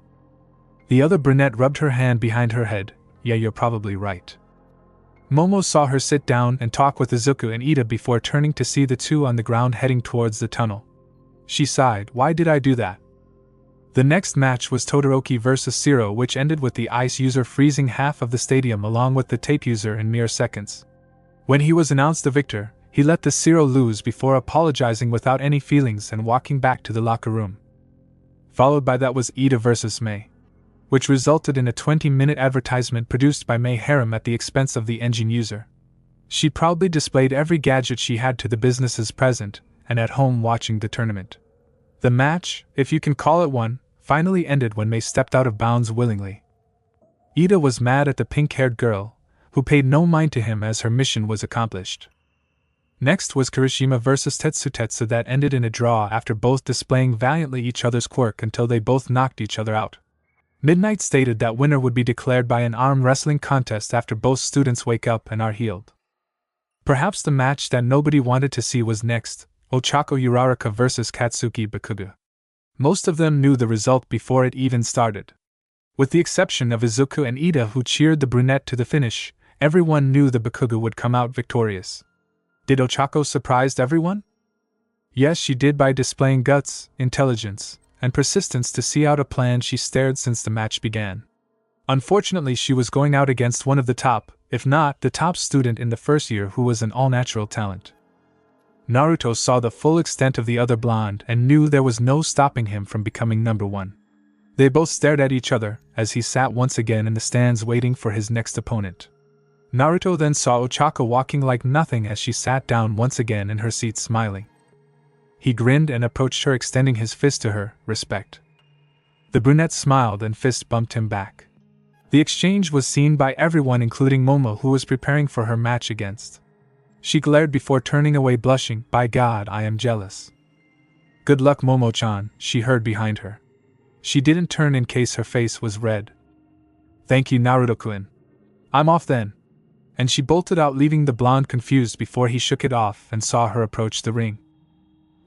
The other brunette rubbed her hand behind her head. "Yeah, you're probably right." Momo saw her sit down and talk with Izuku and Iida before turning to see the 2 on the ground heading towards the tunnel. She sighed. "Why did I do that?" The next match was Todoroki vs. Zero, which ended with the ice user freezing half of the stadium along with the tape user in mere seconds. When he was announced the victor, he let the Zero lose before apologizing without any feelings and walking back to the locker room. Followed by that was Iida vs. May, which resulted in a 20-minute advertisement produced by May Harem at the expense of the engine user. She proudly displayed every gadget she had to the businesses present and at home watching the tournament. The match, if you can call it one, finally ended when May stepped out of bounds willingly. Iida was mad at the pink-haired girl, who paid no mind to him as her mission was accomplished. Next was Kirishima vs. Tetsu that ended in a draw after both displaying valiantly each other's quirk until they both knocked each other out. Midnight stated that winner would be declared by an arm wrestling contest after both students wake up and are healed. Perhaps the match that nobody wanted to see was next, Ochako Uraraka vs Katsuki Bakugo. Most of them knew the result before it even started. With the exception of Izuku and Iida, who cheered the brunette to the finish, everyone knew the Bakugo would come out victorious. Did Ochako surprise everyone? Yes, she did, by displaying guts, intelligence, and persistence to see out a plan she stared since the match began. Unfortunately, she was going out against one of the top, if not the top student in the first year, who was an all-natural talent. Naruto saw the full extent of the other blonde and knew there was no stopping him from becoming number one. They both stared at each other as he sat once again in the stands waiting for his next opponent. Naruto then saw Ochako walking like nothing as she sat down once again in her seat smiling. He grinned and approached her, extending his fist to her, respect. The brunette smiled and fist bumped him back. The exchange was seen by everyone including Momo, who was preparing for her match against. She glared before turning away, blushing. By God, I am jealous. Good luck, Momo-chan, she heard behind her. She didn't turn in case her face was red. Thank you, Naruto-kun. I'm off then. And she bolted out, leaving the blonde confused before he shook it off and saw her approach the ring.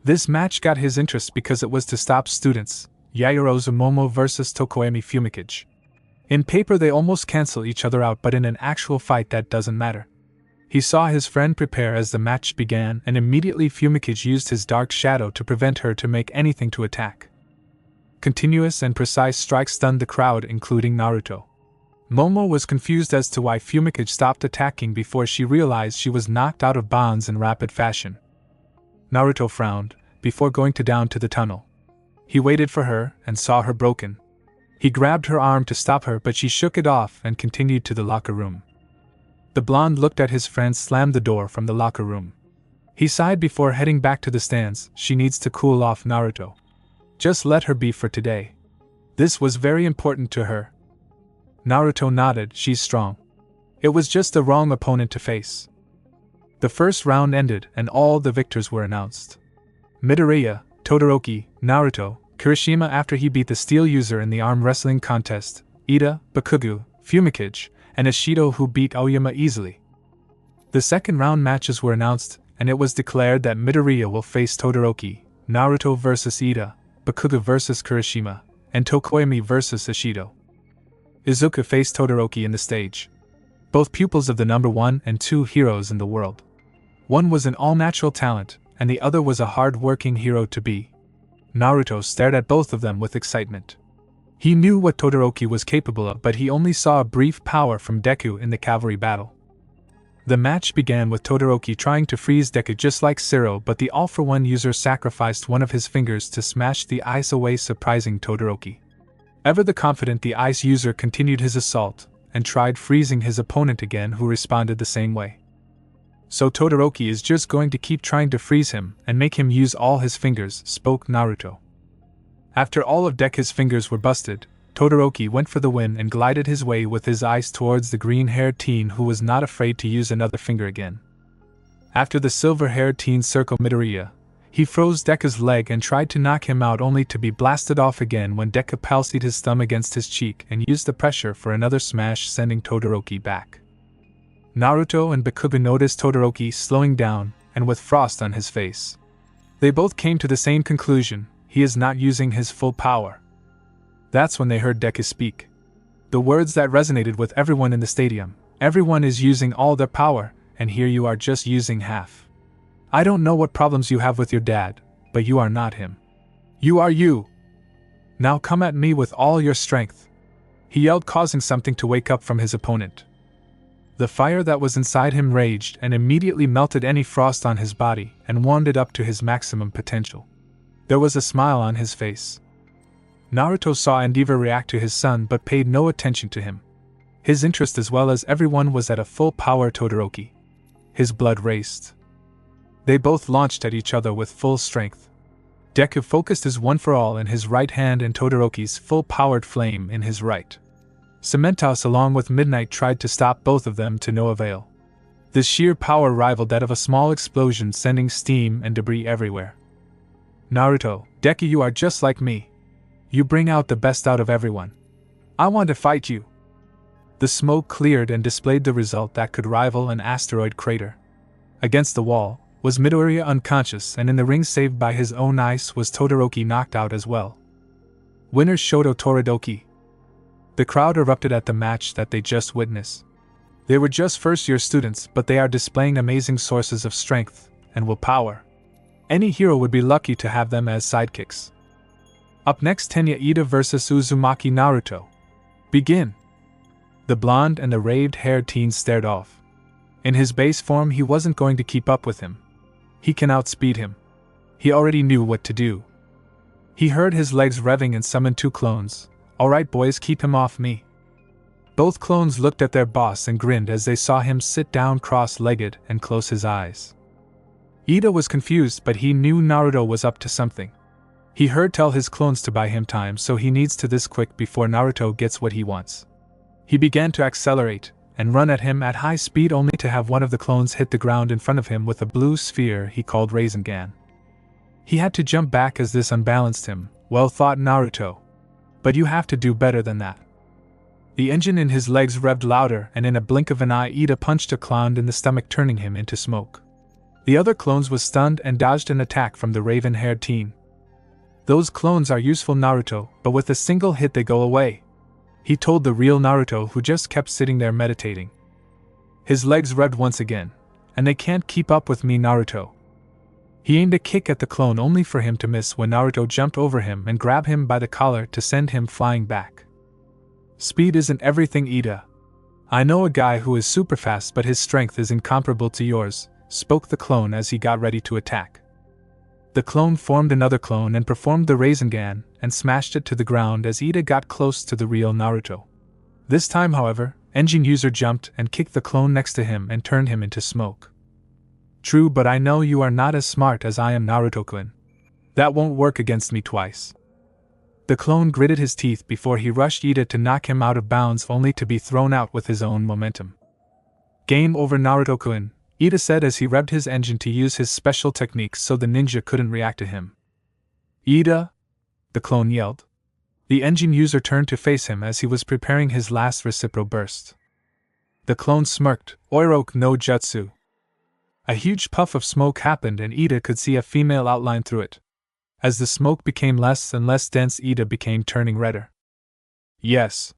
This match got his interest because it was to stop students, Yaoyorozu Momo vs Tokoemi Fumikage. In paper they almost cancel each other out, but in an actual fight that doesn't matter. He saw his friend prepare as the match began, and immediately Fumikage used his dark shadow to prevent her to make anything to attack. Continuous and precise strikes stunned the crowd, including Naruto. Momo was confused as to why Fumikage stopped attacking before she realized she was knocked out of bounds in rapid fashion. Naruto frowned, before going down to the tunnel. He waited for her, and saw her broken. He grabbed her arm to stop her, but she shook it off and continued to the locker room. The blonde looked at his friend, slammed the door from the locker room. He sighed before heading back to the stands. She needs to cool off, Naruto. Just let her be for today. This was very important to her. Naruto nodded. She's strong. It was just the wrong opponent to face. The first round ended, and all the victors were announced. Midoriya, Todoroki, Naruto, Kirishima after he beat the steel user in the arm wrestling contest, Iida, Bakugo, Fumikage, and Ishido, who beat Aoyama easily. The second round matches were announced, and it was declared that Midoriya will face Todoroki, Naruto vs Iida, Bakugo vs Kirishima, and Tokoemi vs Ishido. Izuku faced Todoroki in the stage. Both pupils of the number 1 and 2 heroes in the world. One was an all-natural talent, and the other was a hard-working hero to be. Naruto stared at both of them with excitement. He knew what Todoroki was capable of, but he only saw a brief power from Deku in the Calvary battle. The match began with Todoroki trying to freeze Deku just like Zero, but the All-for-One user sacrificed one of his fingers to smash the ice away, surprising Todoroki. Ever the confident, the ice user continued his assault, and tried freezing his opponent again, who responded the same way. So Todoroki is just going to keep trying to freeze him and make him use all his fingers, spoke Naruto. After all of Deku's fingers were busted, Todoroki went for the win and glided his way with his eyes towards the green-haired teen, who was not afraid to use another finger again. After the silver-haired teen circled Midoriya, he froze Deku's leg and tried to knock him out, only to be blasted off again when Deku palsied his thumb against his cheek and used the pressure for another smash, sending Todoroki back. Naruto and Bakugo noticed Todoroki slowing down and with frost on his face. They both came to the same conclusion: he is not using his full power. That's when they heard Deku speak. The words that resonated with everyone in the stadium: everyone is using all their power, and here you are just using half. I don't know what problems you have with your dad, but you are not him. You are you. Now come at me with all your strength, he yelled, causing something to wake up from his opponent. The fire that was inside him raged and immediately melted any frost on his body and warmed it up to his maximum potential. There was a smile on his face. Naruto saw Endeavor react to his son but paid no attention to him. His interest, as well as everyone, was at a full power Todoroki. His blood raced. They both launched at each other with full strength. Deku focused his one for all in his right hand and Todoroki's full-powered flame in his right. Cementos along with Midnight tried to stop both of them to no avail. The sheer power rivaled that of a small explosion, sending steam and debris everywhere. Naruto, Deku, you are just like me. You bring out the best out of everyone. I want to fight you. The smoke cleared and displayed the result that could rival an asteroid crater. Against the wall was Midoriya unconscious, and in the ring saved by his own ice was Todoroki knocked out as well. Winner Shoto Todoroki. The crowd erupted at the match that they just witnessed. They were just first-year students, but they are displaying amazing sources of strength and willpower. Any hero would be lucky to have them as sidekicks. Up next, Tenya Iida vs Uzumaki Naruto. Begin! The blonde and the raved-haired teen stared off. In his base form, he wasn't going to keep up with him. He can outspeed him. He already knew what to do. He heard his legs revving and summoned 2 clones. Alright boys, keep him off me. Both clones looked at their boss and grinned as they saw him sit down cross-legged and close his eyes. Iida was confused, but he knew Naruto was up to something. He heard tell his clones to buy him time, so he needs to this quick before Naruto gets what he wants. He began to accelerate and run at him at high speed, only to have one of the clones hit the ground in front of him with a blue sphere he called Rasengan. He had to jump back as this unbalanced him. Well thought, Naruto. But you have to do better than that. The engine in his legs revved louder, and in a blink of an eye Iida punched a clown in the stomach, turning him into smoke. The other clones was stunned and dodged an attack from the raven-haired teen. Those clones are useful, Naruto, but with a single hit they go away, he told the real Naruto, who just kept sitting there meditating. His legs revved once again. And they can't keep up with me, Naruto. He aimed a kick at the clone, only for him to miss when Naruto jumped over him and grabbed him by the collar to send him flying back. Speed isn't everything, Iida. I know a guy who is super fast, but his strength is incomparable to yours, spoke the clone as he got ready to attack. The clone formed another clone and performed the Rasengan and smashed it to the ground as Iida got close to the real Naruto. This time, however, Engine User jumped and kicked the clone next to him and turned him into smoke. True, but I know you are not as smart as I am, Naruto-kun. That won't work against me twice. The clone gritted his teeth before he rushed Iida to knock him out of bounds, only to be thrown out with his own momentum. Game over, Naruto-kun, Iida said as he revved his engine to use his special techniques so the ninja couldn't react to him. Iida? The clone yelled. The engine user turned to face him as he was preparing his last reciprocal burst. The clone smirked, Oiroke no Jutsu. A huge puff of smoke happened and Iida could see a female outline through it. As the smoke became less and less dense, Iida became turning redder. Yes.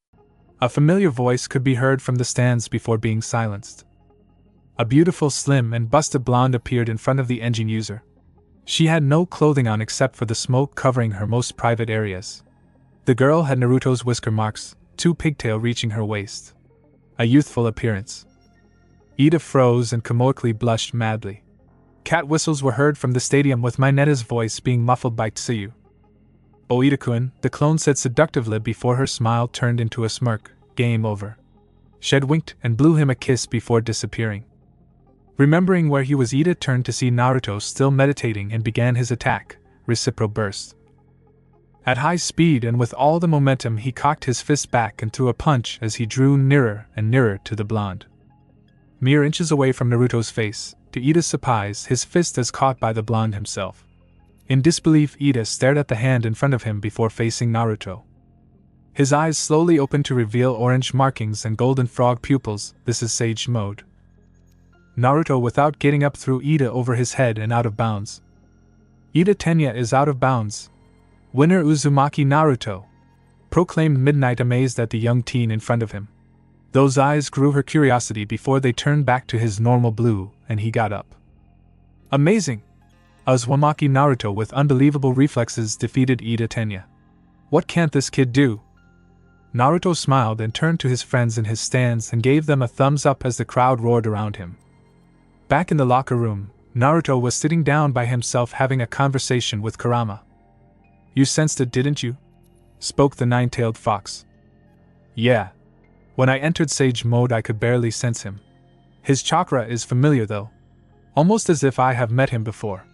A familiar voice could be heard from the stands before being silenced. A beautiful, slim, and busted blonde appeared in front of the engine user. She had no clothing on except for the smoke covering her most private areas. The girl had Naruto's whisker marks, 2 pigtails reaching her waist. A youthful appearance. Iida froze and Kamokli blushed madly. Cat whistles were heard from the stadium, with Mineta's voice being muffled by Tsuyu. Oh, Iida-kun, the clone said seductively before her smile turned into a smirk. Game over. Shed winked and blew him a kiss before disappearing. Remembering where he was, Iida turned to see Naruto still meditating and began his attack, reciprocal burst. At high speed and with all the momentum, he cocked his fist back and threw a punch as he drew nearer and nearer to the blonde. Mere inches away from Naruto's face, to Iida's surprise, his fist is caught by the blonde himself. In disbelief, Iida stared at the hand in front of him before facing Naruto. His eyes slowly opened to reveal orange markings and golden frog pupils. This is Sage Mode. Naruto, without getting up, threw Iida over his head and out of bounds. Iida, Tenya is out of bounds. Winner Uzumaki Naruto, proclaimed Midnight, amazed at the young teen in front of him. Those eyes grew her curiosity before they turned back to his normal blue, and he got up. Amazing! Uzumaki Naruto, with unbelievable reflexes, defeated Iida Tenya. What can't this kid do? Naruto smiled and turned to his friends in his stands and gave them a thumbs up as the crowd roared around him. Back in the locker room, Naruto was sitting down by himself having a conversation with Kurama. You sensed it, didn't you? Spoke the nine-tailed fox. Yeah. When I entered Sage Mode, I could barely sense him. His chakra is familiar though. Almost as if I have met him before.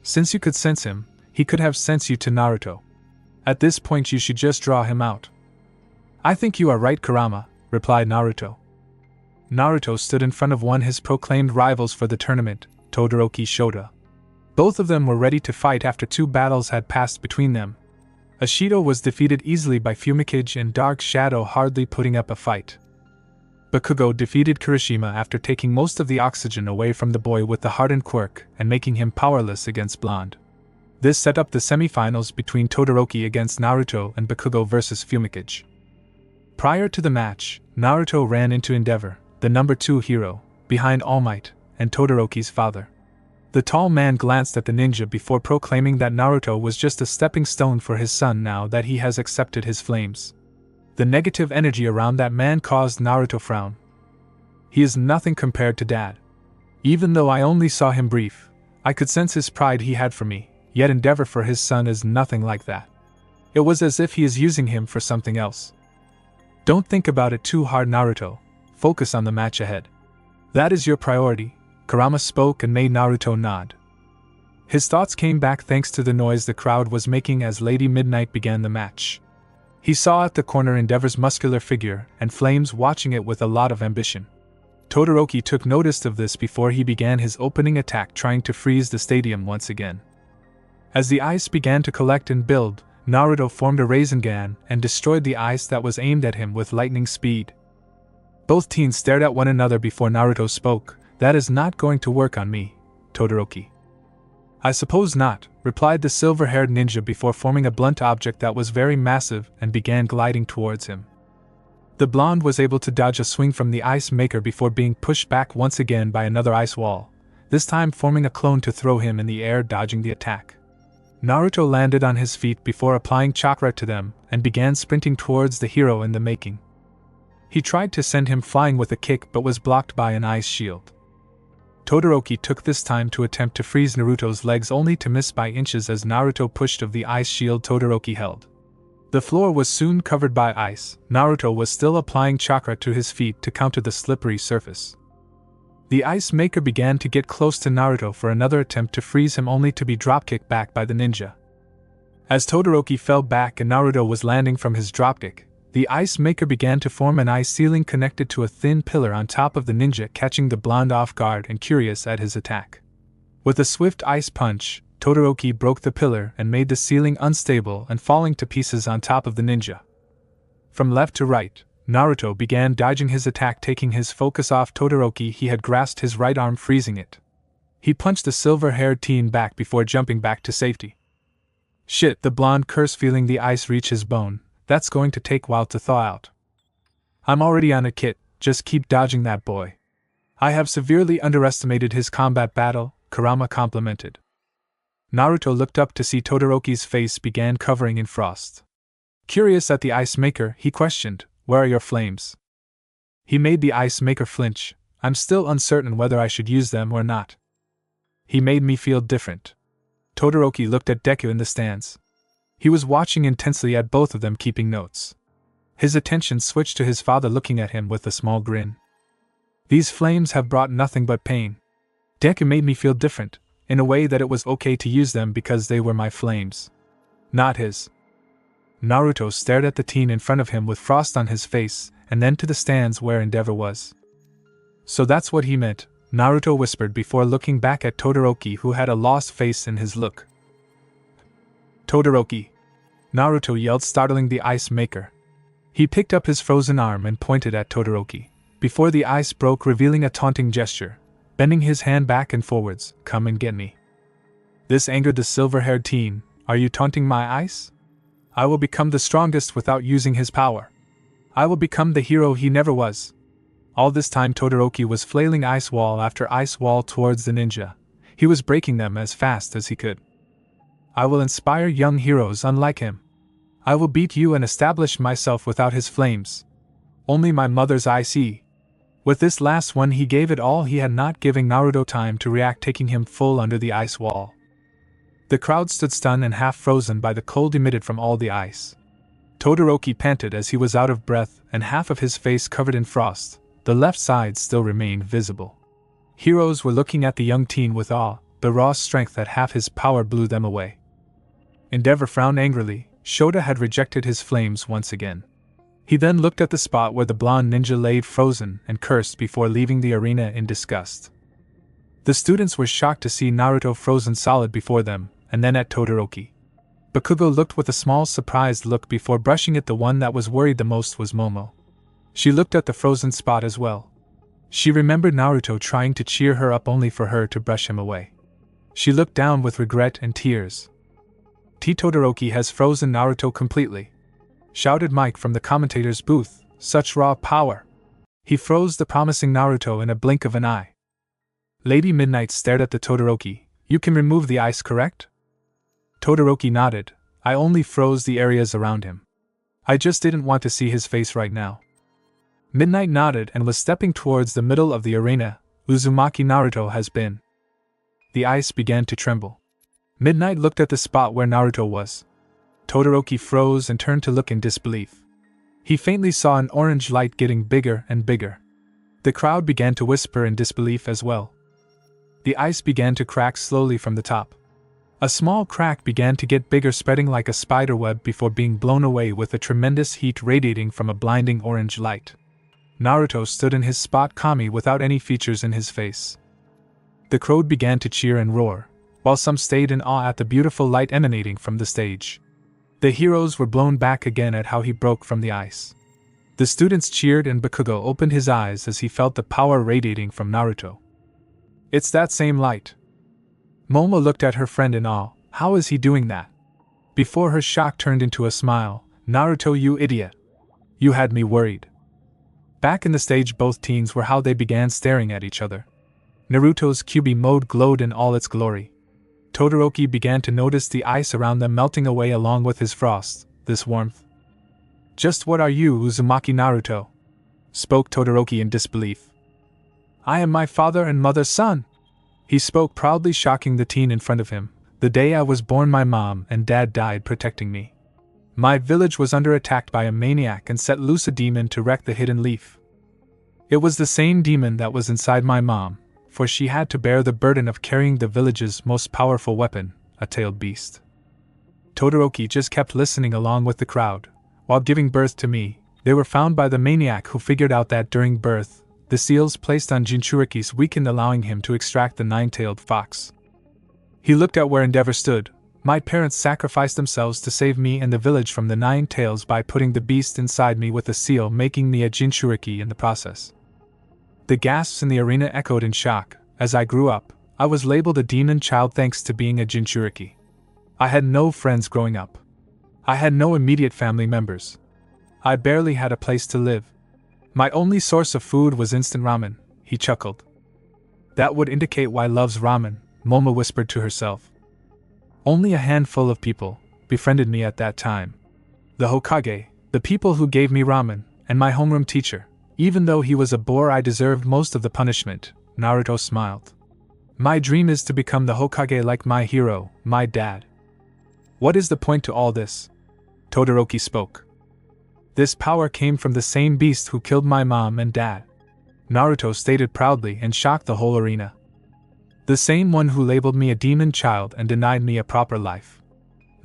Since you could sense him, he could have sensed you to Naruto. At this point you should just draw him out. I think you are right, Kurama, replied Naruto. Naruto stood in front of one of his proclaimed rivals for the tournament, Todoroki Shota. Both of them were ready to fight after 2 battles had passed between them. Ashido was defeated easily by Fumikage and Dark Shadow hardly putting up a fight. Bakugo defeated Kirishima after taking most of the oxygen away from the boy with the hardened quirk and making him powerless against Blonde. This set up the semi-finals between Todoroki against Naruto and Bakugo vs Fumikage. Prior to the match, Naruto ran into Endeavor, the number 2 hero, behind All Might, and Todoroki's father. The tall man glanced at the ninja before proclaiming that Naruto was just a stepping stone for his son now that he has accepted his flames. The negative energy around that man caused Naruto to frown. He is nothing compared to Dad. Even though I only saw him brief, I could sense his pride he had for me, yet Endeavor for his son is nothing like that. It was as if he is using him for something else. Don't think about it too hard, Naruto. Focus on the match ahead. That is your priority, Kurama spoke and made Naruto nod. His thoughts came back thanks to the noise the crowd was making as Lady Midnight began the match. He saw at the corner Endeavor's muscular figure and Flames watching it with a lot of ambition. Todoroki took notice of this before he began his opening attack, trying to freeze the stadium once again. As the ice began to collect and build, Naruto formed a Rasengan and destroyed the ice that was aimed at him with lightning speed. Both teens stared at one another before Naruto spoke. That is not going to work on me, Todoroki. I suppose not, replied the silver-haired ninja before forming a blunt object that was very massive and began gliding towards him. The blonde was able to dodge a swing from the ice maker before being pushed back once again by another ice wall, this time forming a clone to throw him in the air, dodging the attack. Naruto landed on his feet before applying chakra to them and began sprinting towards the hero in the making. He tried to send him flying with a kick but was blocked by an ice shield. Todoroki took this time to attempt to freeze Naruto's legs only to miss by inches as Naruto pushed of the ice shield Todoroki held. The floor was soon covered by ice. Naruto was still applying chakra to his feet to counter the slippery surface. The ice maker began to get close to Naruto for another attempt to freeze him only to be dropkicked back by the ninja. As Todoroki fell back and Naruto was landing from his dropkick, the ice maker began to form an ice ceiling connected to a thin pillar on top of the ninja, catching the blonde off guard and curious at his attack. With a swift ice punch, Todoroki broke the pillar and made the ceiling unstable and falling to pieces on top of the ninja. From left to right, Naruto began dodging his attack, taking his focus off Todoroki. He had grasped his right arm, freezing it. He punched the silver-haired teen back before jumping back to safety. Shit, the blonde cursed, feeling the ice reach his bone. That's going to take a while to thaw out. I'm already on a kit, just keep dodging that boy. I have severely underestimated his combat battle, Kurama complimented. Naruto looked up to see Todoroki's face began covering in frost. Curious at the ice maker, he questioned, "Where are your flames?" He made the ice maker flinch. I'm still uncertain whether I should use them or not. He made me feel different. Todoroki looked at Deku in the stands. He was watching intensely at both of them, keeping notes. His attention switched to his father, looking at him with a small grin. These flames have brought nothing but pain. Deku made me feel different, in a way that it was okay to use them because they were my flames, not his. Naruto stared at the teen in front of him with frost on his face, and then to the stands where Endeavor was. So that's what he meant, Naruto whispered before looking back at Todoroki, who had a lost face in his look. Todoroki! Naruto yelled, startling the ice maker. He picked up his frozen arm and pointed at Todoroki, before the ice broke, revealing a taunting gesture, bending his hand back and forwards. Come and get me. This angered the silver-haired teen. Are you taunting my ice? I will become the strongest without using his power. I will become the hero he never was. All this time Todoroki was flailing ice wall after ice wall towards the ninja. He was breaking them as fast as he could. I will inspire young heroes unlike him. I will beat you and establish myself without his flames. Only my mother's eye see. With this last one he gave it all he had, not giving Naruto time to react, taking him full under the ice wall. The crowd stood stunned and half frozen by the cold emitted from all the ice. Todoroki panted as he was out of breath and half of his face covered in frost. The left side still remained visible. Heroes were looking at the young teen with awe, the raw strength that half his power blew them away. Endeavor frowned angrily. Shota had rejected his flames once again. He then looked at the spot where the blonde ninja lay frozen and cursed before leaving the arena in disgust. The students were shocked to see Naruto frozen solid before them, and then at Todoroki. Bakugo looked with a small surprised look before brushing it. The one that was worried the most was Momo. She looked at the frozen spot as well. She remembered Naruto trying to cheer her up only for her to brush him away. She looked down with regret and tears. Todoroki has frozen Naruto completely, shouted Mike from the commentator's booth. Such raw power! He froze the promising Naruto in a blink of an eye. Lady Midnight stared at the Todoroki. You can remove the ice, correct? Todoroki nodded. I only froze the areas around him. I just didn't want to see his face right now. Midnight nodded and was stepping towards the middle of the arena. Uzumaki Naruto has been. The ice began to tremble. Midnight looked at the spot where Naruto was. Todoroki froze and turned to look in disbelief. He faintly saw an orange light getting bigger and bigger. The crowd began to whisper in disbelief as well. The ice began to crack slowly from the top. A small crack began to get bigger, spreading like a spider web before being blown away with a tremendous heat radiating from a blinding orange light. Naruto stood in his spot calmly without any features in his face. The crowd began to cheer and roar, while some stayed in awe at the beautiful light emanating from the stage. The heroes were blown back again at how he broke from the ice. The students cheered and Bakugo opened his eyes as he felt the power radiating from Naruto. It's that same light. Momo looked at her friend in awe. How is he doing that? Before her shock turned into a smile. Naruto, you idiot. You had me worried. Back in the stage, both teens were how they began staring at each other. Naruto's QB mode glowed in all its glory. Todoroki began to notice the ice around them melting away along with his frost, this warmth. Just what are you, Uzumaki Naruto? Spoke Todoroki in disbelief. I am my father and mother's son. He spoke proudly, shocking the teen in front of him. The day I was born, my mom and dad died protecting me. My village was under attack by a maniac and set loose a demon to wreck the hidden leaf. It was the same demon that was inside my mom, for she had to bear the burden of carrying the village's most powerful weapon, a tailed beast. Todoroki just kept listening along with the crowd. While giving birth to me, they were found by the maniac who figured out that during birth, the seals placed on Jinchuriki's weakened, allowing him to extract the nine-tailed fox. He looked at where Endeavor stood. My parents sacrificed themselves to save me and the village from the nine tails by putting the beast inside me with a seal, making me a Jinchuriki in the process. The gasps in the arena echoed in shock. As I grew up, I was labeled a demon child thanks to being a Jinchuriki. I had no friends growing up. I had no immediate family members. I barely had a place to live. My only source of food was instant ramen, he chuckled. That would indicate why loves ramen, Momo whispered to herself. Only a handful of people befriended me at that time. The Hokage, the people who gave me ramen, and my homeroom teacher. Even though he was a bore, I deserved most of the punishment, Naruto smiled. My dream is to become the Hokage like my hero, my dad. What is the point to all this? Todoroki spoke. This power came from the same beast who killed my mom and dad, Naruto stated proudly and shocked the whole arena. The same one who labeled me a demon child and denied me a proper life.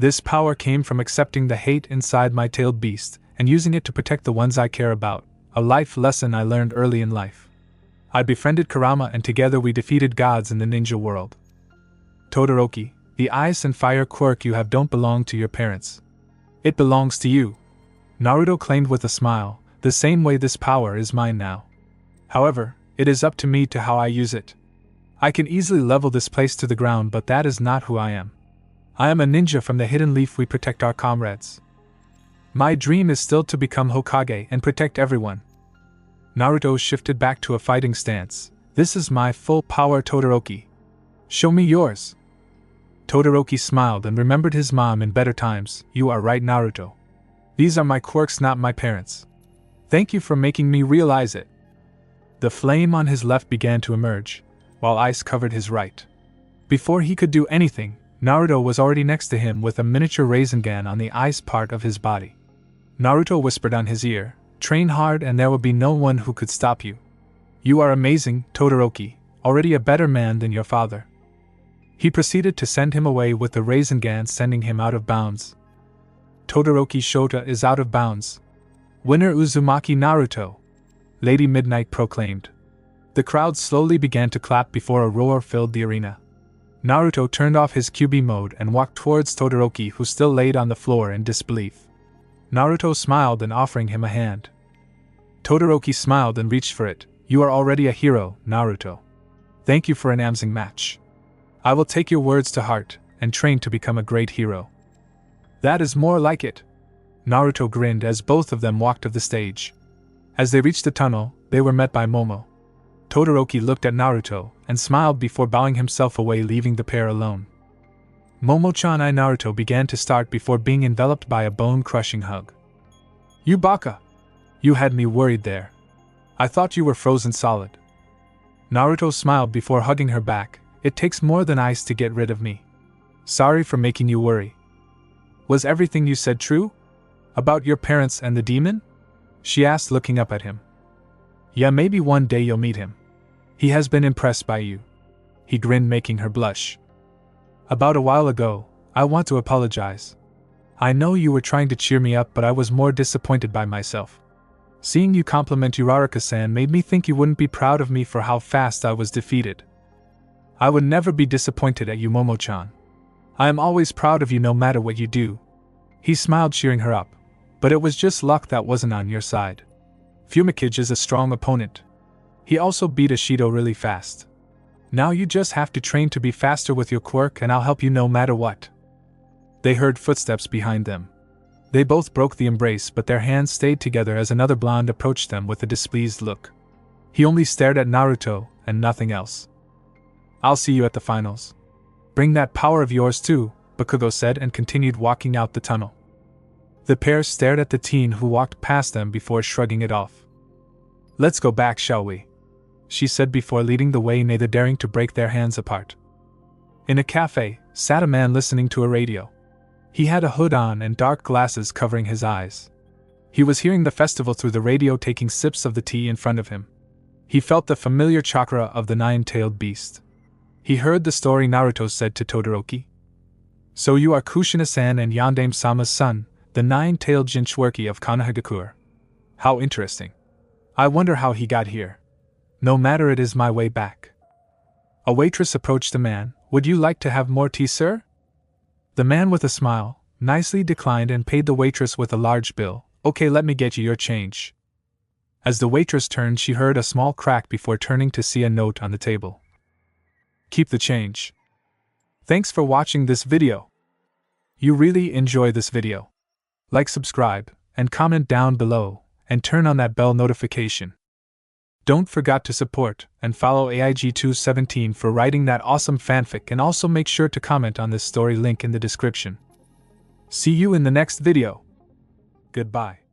This power came from accepting the hate inside my tailed beast and using it to protect the ones I care about, a life lesson I learned early in life. I befriended Kurama and together we defeated gods in the ninja world. Todoroki, the ice and fire quirk you have don't belong to your parents. It belongs to you, Naruto claimed with a smile, the same way this power is mine now. However, it is up to me to how I use it. I can easily level this place to the ground, but that is not who I am. I am a ninja from the hidden leaf. We protect our comrades. My dream is still to become Hokage and protect everyone. Naruto shifted back to a fighting stance. This is my full power, Todoroki. Show me yours. Todoroki smiled and remembered his mom in better times. You are right, Naruto. These are my quirks, not my parents. Thank you for making me realize it. The flame on his left began to emerge, while ice covered his right. Before he could do anything, Naruto was already next to him with a miniature Rasengan on the ice part of his body. Naruto whispered on his ear, train hard and there will be no one who could stop you. You are amazing, Todoroki, already a better man than your father. He proceeded to send him away with the Rasengan, sending him out of bounds. Todoroki Shota is out of bounds. Winner Uzumaki Naruto, Lady Midnight proclaimed. The crowd slowly began to clap before a roar filled the arena. Naruto turned off his QB mode and walked towards Todoroki, who still laid on the floor in disbelief. Naruto smiled and offering him a hand. Todoroki smiled and reached for it. You are already a hero, Naruto. Thank you for an amazing match. I will take your words to heart and train to become a great hero. That is more like it. Naruto grinned as both of them walked off the stage. As they reached the tunnel, they were met by Momo. Todoroki looked at Naruto and smiled before bowing himself away, leaving the pair alone. Momo-chan and Naruto began to start before being enveloped by a bone-crushing hug. You baka! You had me worried there. I thought you were frozen solid. Naruto smiled before hugging her back. It takes more than ice to get rid of me. Sorry for making you worry. Was everything you said true? About your parents and the demon? She asked, looking up at him. Yeah, maybe one day you'll meet him. He has been impressed by you. He grinned, making her blush. About a while ago, I want to apologize. I know you were trying to cheer me up, but I was more disappointed by myself. Seeing you compliment Uraraka-san made me think you wouldn't be proud of me for how fast I was defeated. I would never be disappointed at you, Momo-chan. I am always proud of you no matter what you do. He smiled, cheering her up, but it was just luck that wasn't on your side. Fumikage is a strong opponent. He also beat Ashido really fast. Now you just have to train to be faster with your quirk, and I'll help you no matter what. They heard footsteps behind them. They both broke the embrace, but their hands stayed together as another blonde approached them with a displeased look. He only stared at Naruto and nothing else. I'll see you at the finals. Bring that power of yours too, Bakugo said, and continued walking out the tunnel. The pair stared at the teen who walked past them before shrugging it off. Let's go back, shall we? She said before leading the way, neither daring to break their hands apart. In a cafe, sat a man listening to a radio. He had a hood on and dark glasses covering his eyes. He was hearing the festival through the radio, taking sips of the tea in front of him. He felt the familiar chakra of the nine-tailed beast. He heard the story Naruto said to Todoroki. So you are Kushina-san and Yandame-sama's son, the nine-tailed Jinchuriki of Konohagakure. How interesting. I wonder how he got here. No matter, it is my way back. A waitress approached the man. Would you like to have more tea, sir? The man, with a smile, nicely declined and paid the waitress with a large bill. Okay, let me get you your change. As the waitress turned, she heard a small crack before turning to see a note on the table. Keep the change. Thanks for watching this video. You really enjoy this video. Like, subscribe, and comment down below, and turn on that bell notification. Don't forget to support and follow AIG217 for writing that awesome fanfic, and also make sure to comment on this story, link in the description. See you in the next video. Goodbye.